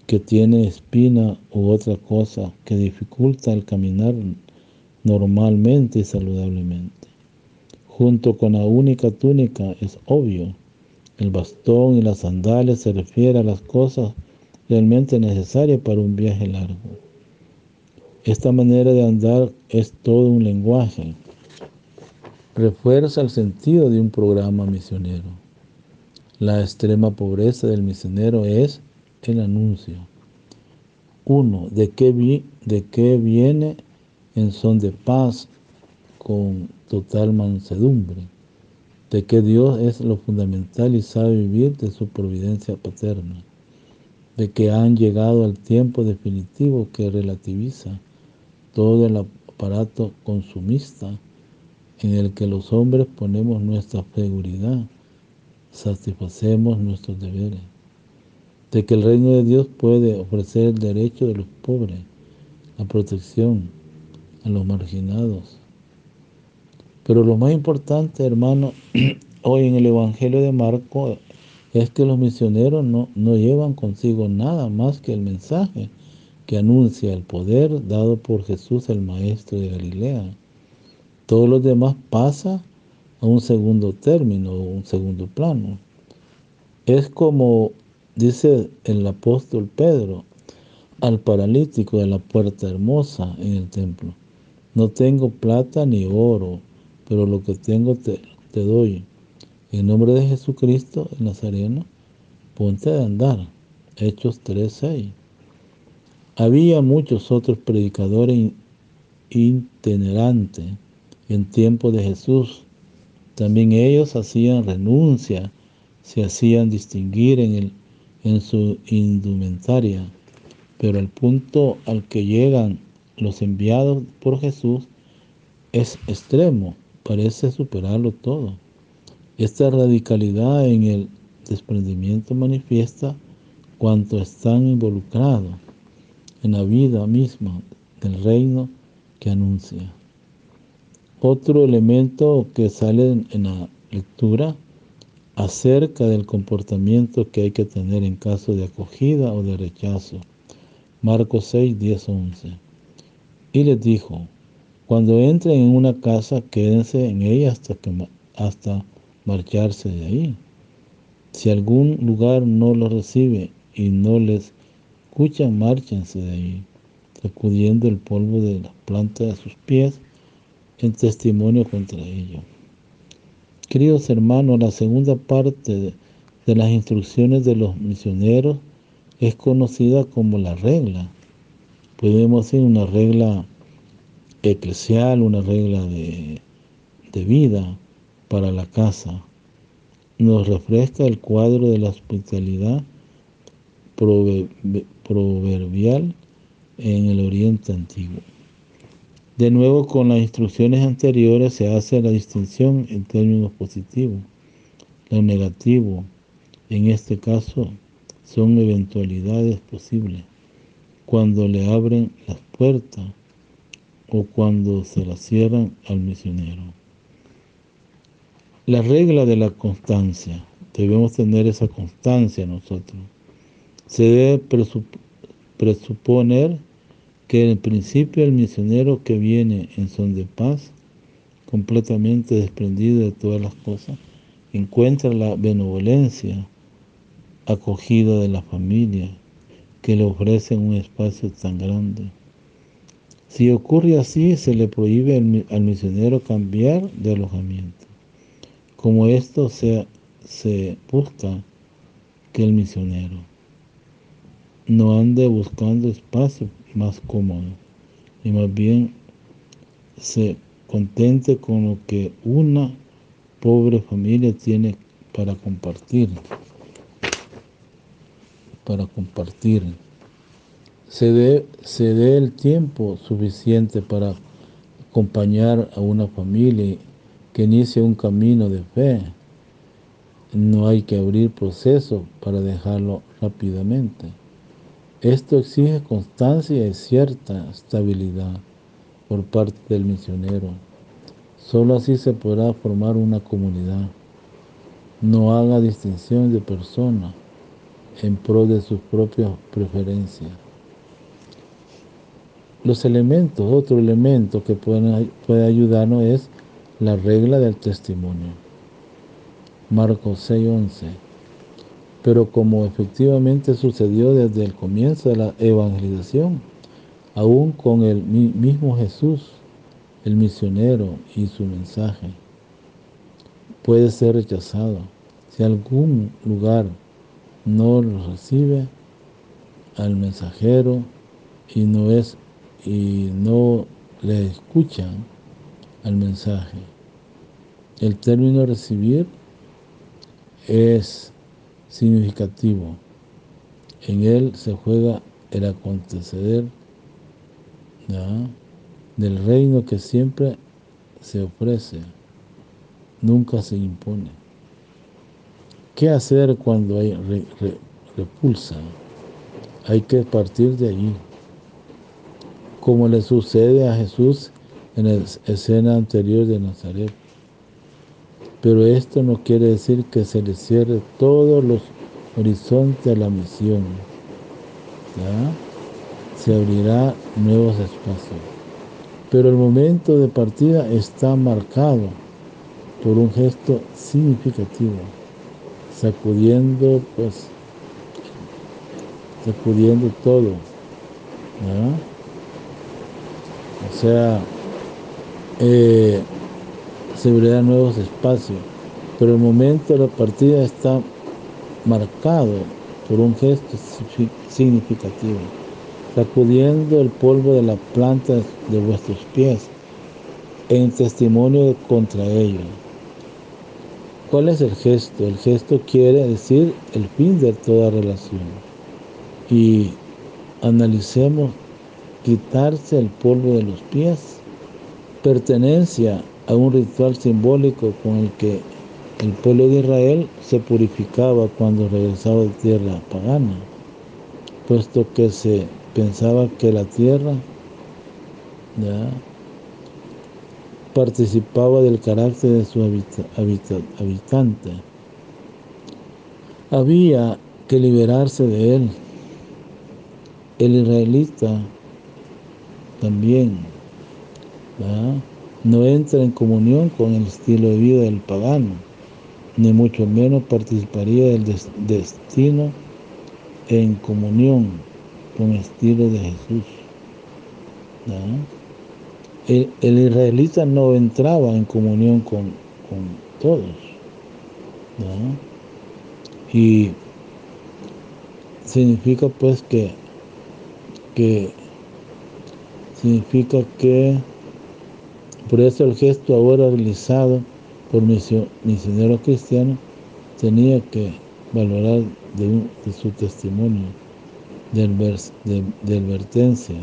que tiene espina u otra cosa que dificulta el caminar normalmente y saludablemente. Junto con la única túnica es obvio, el bastón y las sandalias se refiere a las cosas realmente necesarias para un viaje largo. Esta manera de andar es todo un lenguaje. Refuerza el sentido de un programa misionero. La extrema pobreza del misionero es el anuncio. 1. ¿De qué viene en son de paz con total mansedumbre? De que Dios es lo fundamental y sabe vivir de su providencia paterna. De que han llegado al tiempo definitivo que relativiza todo el aparato consumista en el que los hombres ponemos nuestra seguridad, satisfacemos nuestros deberes. De que el reino de Dios puede ofrecer el derecho de los pobres, la protección a los marginados. Pero lo más importante, hermano, hoy en el Evangelio de Marco es que los misioneros no llevan consigo nada más que el mensaje que anuncia el poder dado por Jesús, el Maestro de Galilea. Todos los demás pasa a un segundo término, un segundo plano. Es como Dice el apóstol Pedro al paralítico de la puerta hermosa en el templo: no tengo plata ni oro, pero lo que tengo te doy. En nombre de Jesucristo el Nazareno, ponte a andar. Hechos 3:6. Había muchos otros predicadores itinerantes en tiempo de Jesús. También ellos hacían renuncia, se hacían distinguir en su indumentaria, pero el punto al que llegan los enviados por Jesús es extremo, parece superarlo todo. Esta radicalidad en el desprendimiento manifiesta cuánto están involucrados en la vida misma del reino que anuncia. Otro elemento que sale en la lectura acerca del comportamiento que hay que tener en caso de acogida o de rechazo. Marcos 6, 10, 11. Y les dijo: cuando entren en una casa, quédense en ella hasta marcharse de ahí. Si algún lugar no los recibe y no les escuchan, márchense de ahí, sacudiendo el polvo de la planta de sus pies en testimonio contra ellos. Queridos hermanos, la segunda parte de las instrucciones de los misioneros es conocida como la regla. Podemos decir una regla eclesial, una regla de vida para la casa. Nos refresca el cuadro de la hospitalidad proverbial en el Oriente Antiguo. De nuevo, con las instrucciones anteriores se hace la distinción en términos positivos. Lo negativo, en este caso, son eventualidades posibles, cuando le abren las puertas o cuando se las cierran al misionero. La regla de la constancia, debemos tener esa constancia nosotros. Se debe presuponer que en principio el misionero que viene en son de paz, completamente desprendido de todas las cosas, encuentra la benevolencia acogida de la familia que le ofrece un espacio tan grande. Si ocurre así, se le prohíbe al misionero cambiar de alojamiento. Como esto se busca que el misionero no ande buscando espacio más cómodo y más bien se contente con lo que una pobre familia tiene para compartir. Se dé el tiempo suficiente para acompañar a una familia que inicia un camino de fe. No hay que abrir proceso para dejarlo rápidamente. Esto exige constancia y cierta estabilidad por parte del misionero. Solo así se podrá formar una comunidad. No haga distinción de personas en pro de sus propias preferencias. Otro elemento que puede ayudarnos es la regla del testimonio. Marcos 6:11. Pero como efectivamente sucedió desde el comienzo de la evangelización, aún con el mismo Jesús, el misionero y su mensaje puede ser rechazado. Si algún lugar no recibe al mensajero y no le escuchan al mensaje, el término recibir es significativo. En él se juega el acontecer del reino que siempre se ofrece, nunca se impone. ¿Qué hacer cuando hay repulsa? Hay que partir de allí, como le sucede a Jesús en la escena anterior de Nazaret. Pero esto no quiere decir que se le cierre todos los horizontes a la misión. Se abrirá nuevos espacios. Pero el momento de partida está marcado por un gesto significativo, sacudiendo sacudiendo todo, ¿verdad? O sea, se abrirán nuevos espacios, pero el momento de la partida está marcado por un gesto significativo, sacudiendo el polvo de la planta de vuestros pies en testimonio contra ellos. ¿Cuál es el gesto? El gesto quiere decir el fin de toda relación. Y analicemos, quitarse el polvo de los pies, pertenencia a un ritual simbólico con el que el pueblo de Israel se purificaba cuando regresaba de tierra pagana, puesto que se pensaba que la tierra ya participaba del carácter de su habitante. Había que liberarse de él. El israelita también, ¿verdad?, no entra en comunión con el estilo de vida del pagano, ni mucho menos participaría del destino en comunión con el estilo de Jesús, ¿verdad? El israelita no entraba en comunión con todos, ¿verdad? Y significa pues que por eso el gesto ahora realizado por misioneros cristianos tenía que valorar de su testimonio, de advertencia,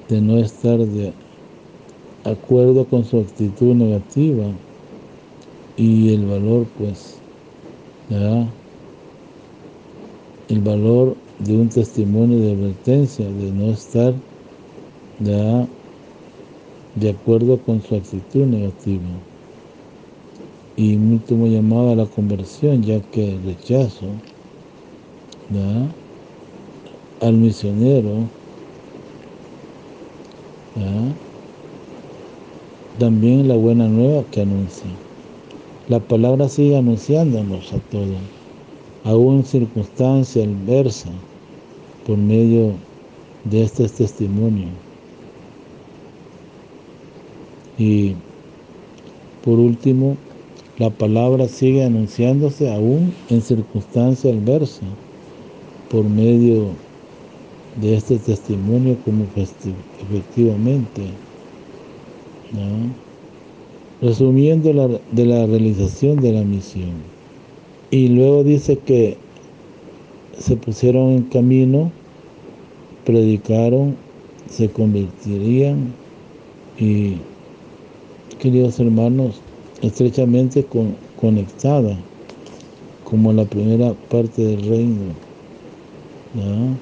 de no estar de acuerdo con su actitud negativa, y el valor, pues, ¿verdad?, el valor de un testimonio de advertencia, de no estar, ¿verdad?, de acuerdo con su actitud negativa. Y un último llamado a la conversión, ya que el rechazo, ¿verdad?, al misionero, ¿verdad?, también la buena nueva que anuncia. La palabra sigue anunciándonos a todos, aún en circunstancias adversas, por medio de este testimonio. Y por último, la palabra sigue anunciándose aún en circunstancias adversas, por medio de este testimonio, como efectivamente, ¿no?, resumiendo de la realización de la misión. Y luego dice que se pusieron en camino, predicaron, se convertirían, y, queridos hermanos, estrechamente conectada, como la primera parte del reino, ¿no?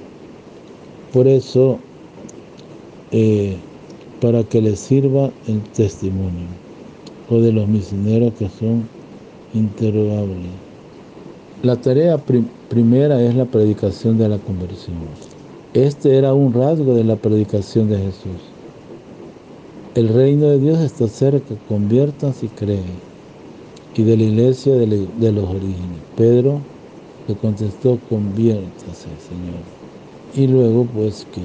Por eso, para que les sirva el testimonio, o de los misioneros que son interrogables. La tarea primera es la predicación de la conversión. Este era un rasgo de la predicación de Jesús. El reino de Dios está cerca, conviértanse y creen. Y de la iglesia de los orígenes, Pedro le contestó: conviértase, Señor. Y luego, pues, que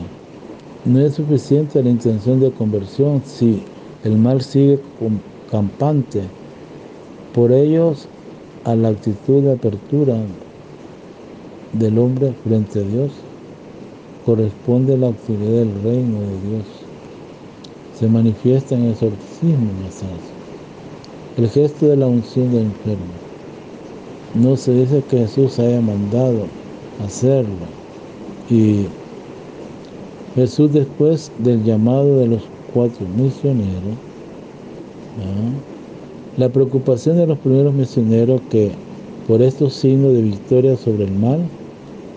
no es suficiente la intención de conversión si el mal sigue campante. Por ellos, a la actitud de apertura del hombre frente a Dios corresponde la autoridad del reino de Dios. Se manifiesta en el exorcismo masaz, el gesto de la unción del enfermo. No se dice que Jesús haya mandado hacerlo. Y Jesús, después del llamado de los 4 misioneros, la preocupación de los primeros misioneros, que por estos signos de victoria sobre el mal,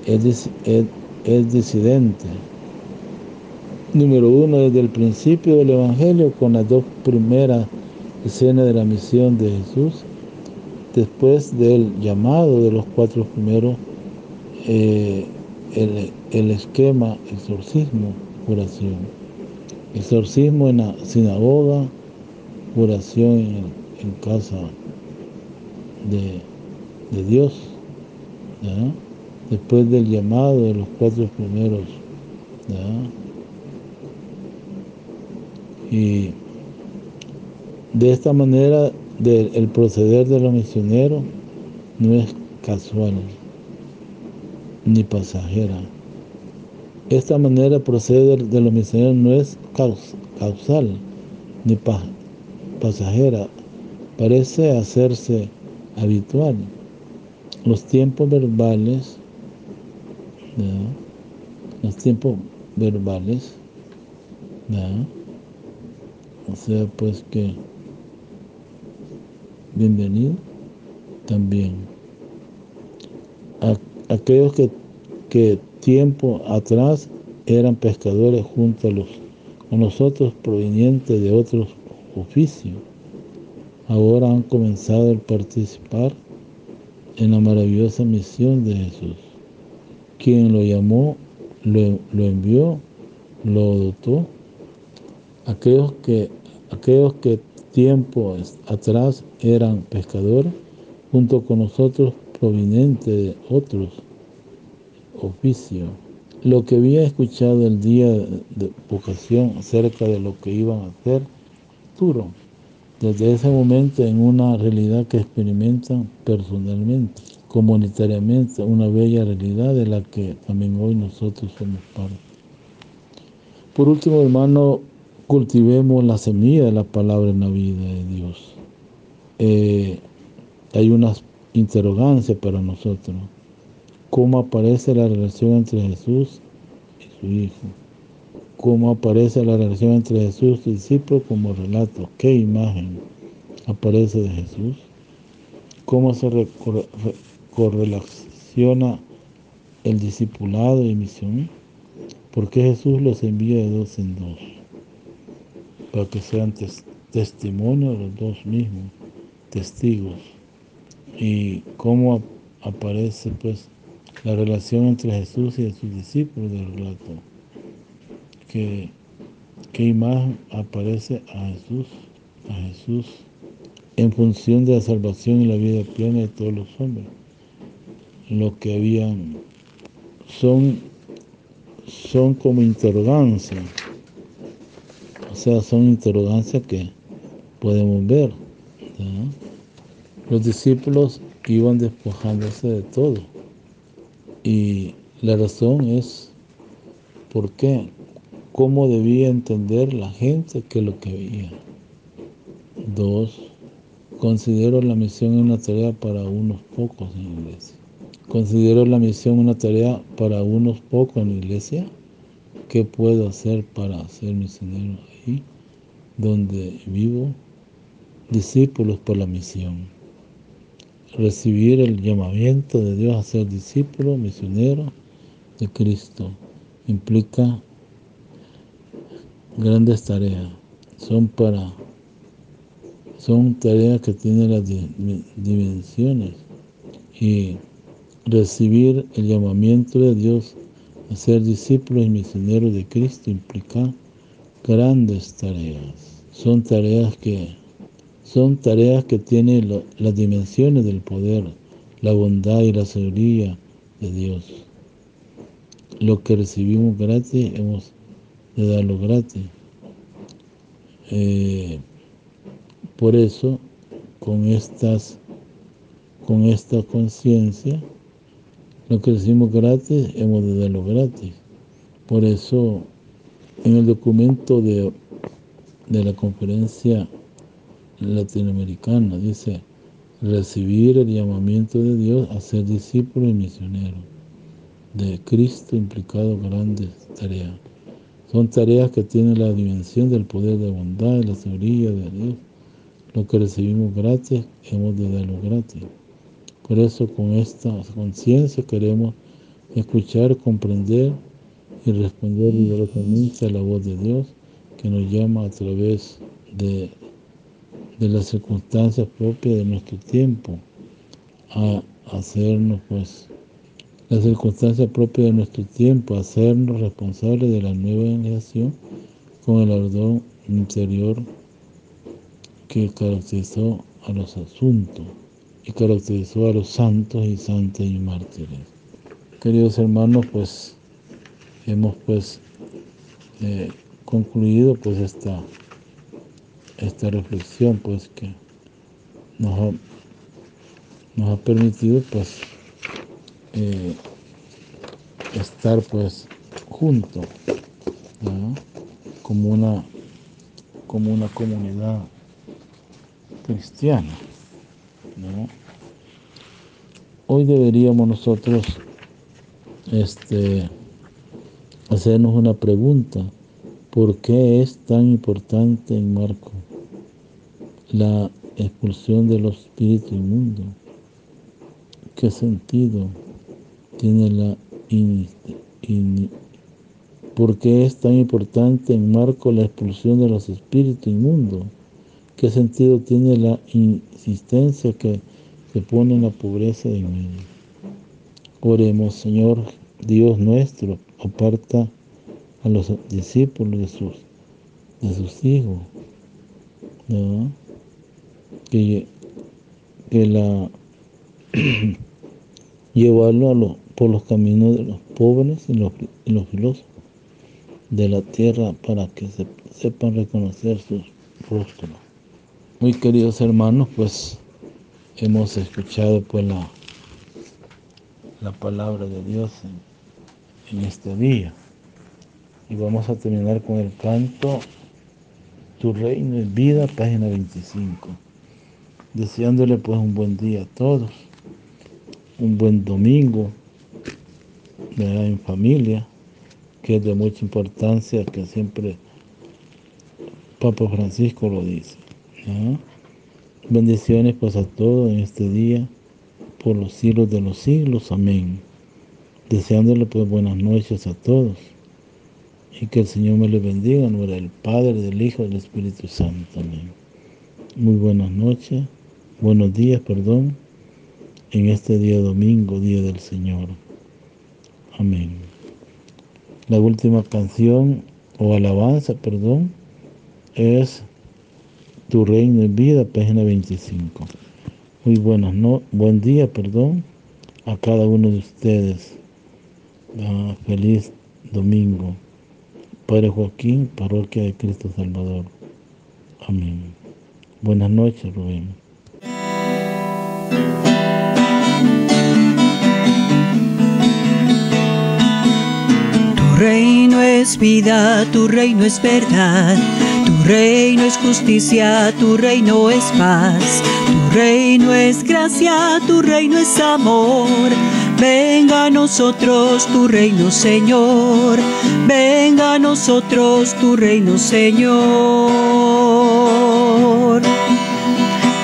es disidente. Número 1, desde el principio del Evangelio, con las 2 primeras escenas de la misión de Jesús, después del llamado de los 4 primeros, el esquema: exorcismo, curación. Exorcismo en la sinagoga, curación en casa de Dios, ¿verdad? después del llamado de los 4 primeros, ¿verdad? Y de esta manera el proceder de los misioneros no es casual ni pasajera. Esta manera de proceder de los misioneros no es causal ni pasajera, parece hacerse habitual. Los tiempos verbales, ¿verdad? Los tiempos verbales, ¿verdad? O sea, pues que bienvenido también. Aquellos que tiempo atrás eran pescadores junto con nosotros provenientes de otros oficios, ahora han comenzado a participar en la maravillosa misión de Jesús. Quien lo llamó, lo envió, lo dotó. Aquellos que tiempo atrás eran pescadores, junto con nosotros provenientes de otros oficios. Lo que había escuchado el día de vocación acerca de lo que iban a hacer, futuro, desde ese momento en una realidad que experimentan personalmente, comunitariamente, una bella realidad de la que también hoy nosotros somos parte. Por último, hermano, cultivemos la semilla de la palabra en la vida de Dios. Hay unas interrogancias para nosotros. ¿Cómo aparece la relación entre Jesús y su Hijo? ¿Cómo aparece la relación entre Jesús y su discípulo como relato? ¿Qué imagen aparece de Jesús? ¿Cómo se correlaciona el discipulado y misión? ¿Por qué Jesús los envía de 2 en 2? Para que sean testimonios los dos mismos, testigos. Y cómo aparece pues la relación entre Jesús y sus discípulos del relato. ¿Qué imagen aparece a Jesús en función de la salvación y la vida plena de todos los hombres? Lo que habían son como interrogancias, o sea, son interrogancias que podemos ver, ¿verdad? Los discípulos iban despojándose de todo, y la razón es por qué, cómo debía entender la gente que lo que veía. 2. Considero la misión una tarea para unos pocos en la iglesia. ¿Considero la misión una tarea para unos pocos en la iglesia? ¿Qué puedo hacer para ser misionero ahí donde vivo? Discípulos por la misión. Recibir el llamamiento de Dios a ser discípulo, misionero de Cristo implica grandes tareas. Son tareas que tienen las dimensiones, y recibir el llamamiento de Dios a ser discípulos y misioneros de Cristo implica grandes tareas. Son tareas que tienen las dimensiones del poder, la bondad y la sabiduría de Dios. Lo que recibimos gratis, hemos de darlo gratis. Por eso, con esta conciencia, lo que recibimos gratis, hemos de darlo gratis. Por eso, en el documento de la conferencia latinoamericana dice: recibir el llamamiento de Dios a ser discípulo y misionero de Cristo implicado grandes tareas. Son tareas que tienen la dimensión del poder de bondad y la sabiduría de Dios. Lo que recibimos gratis, hemos de darlo gratis. Por eso, con esta conciencia queremos escuchar, comprender y responder rigurosamente a la voz de Dios, que nos llama a través de las circunstancias propias de nuestro tiempo a hacernos, pues, las circunstancias propias de nuestro tiempo, a hacernos responsables de la nueva evangelización con el ardor interior que caracterizó a los asuntos y caracterizó a los santos y santas y mártires. queridos hermanos, pues hemos concluido pues esta reflexión pues que nos ha permitido pues estar pues juntos, ¿no? como una comunidad cristiana, ¿no? Hoy deberíamos nosotros hacernos una pregunta: ¿por qué es tan importante en Marcos la expulsión de los espíritus inmundos? ¿Qué sentido tiene ¿por qué es tan importante en Marcos la expulsión de los espíritus inmundos? ¿Qué sentido tiene la insistencia que se pone en la pobreza de medio? Oremos. Señor Dios nuestro, aparta a los discípulos de sus hijos, ¿no? que llevarlo por los caminos de los pobres y los filósofos de la tierra, para que sepan reconocer sus rostros. Muy queridos hermanos, pues hemos escuchado pues la palabra de Dios en este día, y vamos a terminar con el canto Tu reino es vida, página 25, deseándole pues un buen día a todos, un buen domingo, ¿verdad?, en familia, que es de mucha importancia, que siempre Papa Francisco lo dice, ¿no? Bendiciones pues a todos en este día, por los siglos de los siglos, amén. Deseándole pues buenas noches a todos, y que el Señor me les bendiga, en nombre del Padre, del Hijo y del Espíritu Santo, amén. Muy buenas noches, buenos días, en este día domingo, día del Señor, amén. La última canción o alabanza, es Tu reino es vida, página 25. Muy buen día, a cada uno de ustedes. Feliz domingo. Padre Joaquín, Parroquia de Cristo Salvador. Amén. Buenas noches, Rubén. Tu reino es vida, tu reino es verdad, tu reino es justicia, tu reino es paz, tu reino es gracia, tu reino es amor. Venga a nosotros tu reino, Señor, venga a nosotros tu reino, Señor.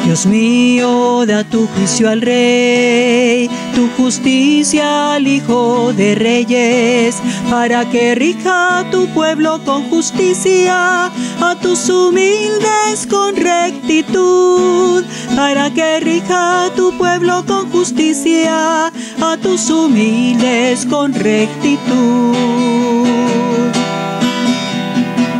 Dios mío, da tu juicio al Rey, tu justicia al Hijo de Reyes, para que rija tu pueblo con justicia, a tus humildes con rectitud, para que rija tu pueblo con justicia, a tus humildes con rectitud.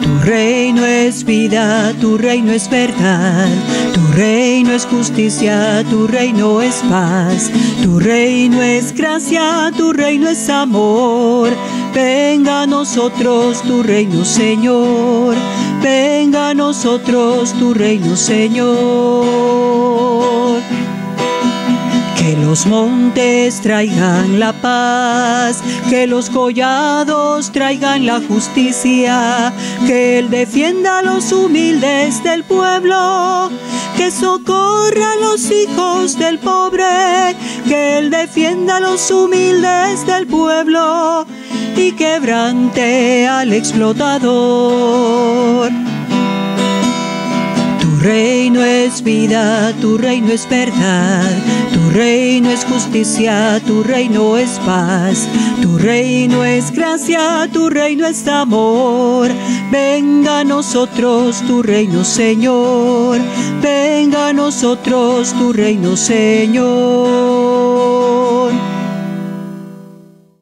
Tu reino es vida, tu reino es verdad, tu reino es justicia, tu reino es paz, tu reino es gracia, tu reino es amor. Venga a nosotros tu reino, Señor, venga a nosotros tu reino, Señor. Que los montes traigan la paz, que los collados traigan la justicia, que Él defienda a los humildes del pueblo, que socorra a los hijos del pobre, que Él defienda a los humildes del pueblo y quebrante al explotador. Tu reino es vida, tu reino es verdad, tu reino es justicia, tu reino es paz, tu reino es gracia, tu reino es amor. Venga a nosotros tu reino, Señor, venga a nosotros tu reino, Señor.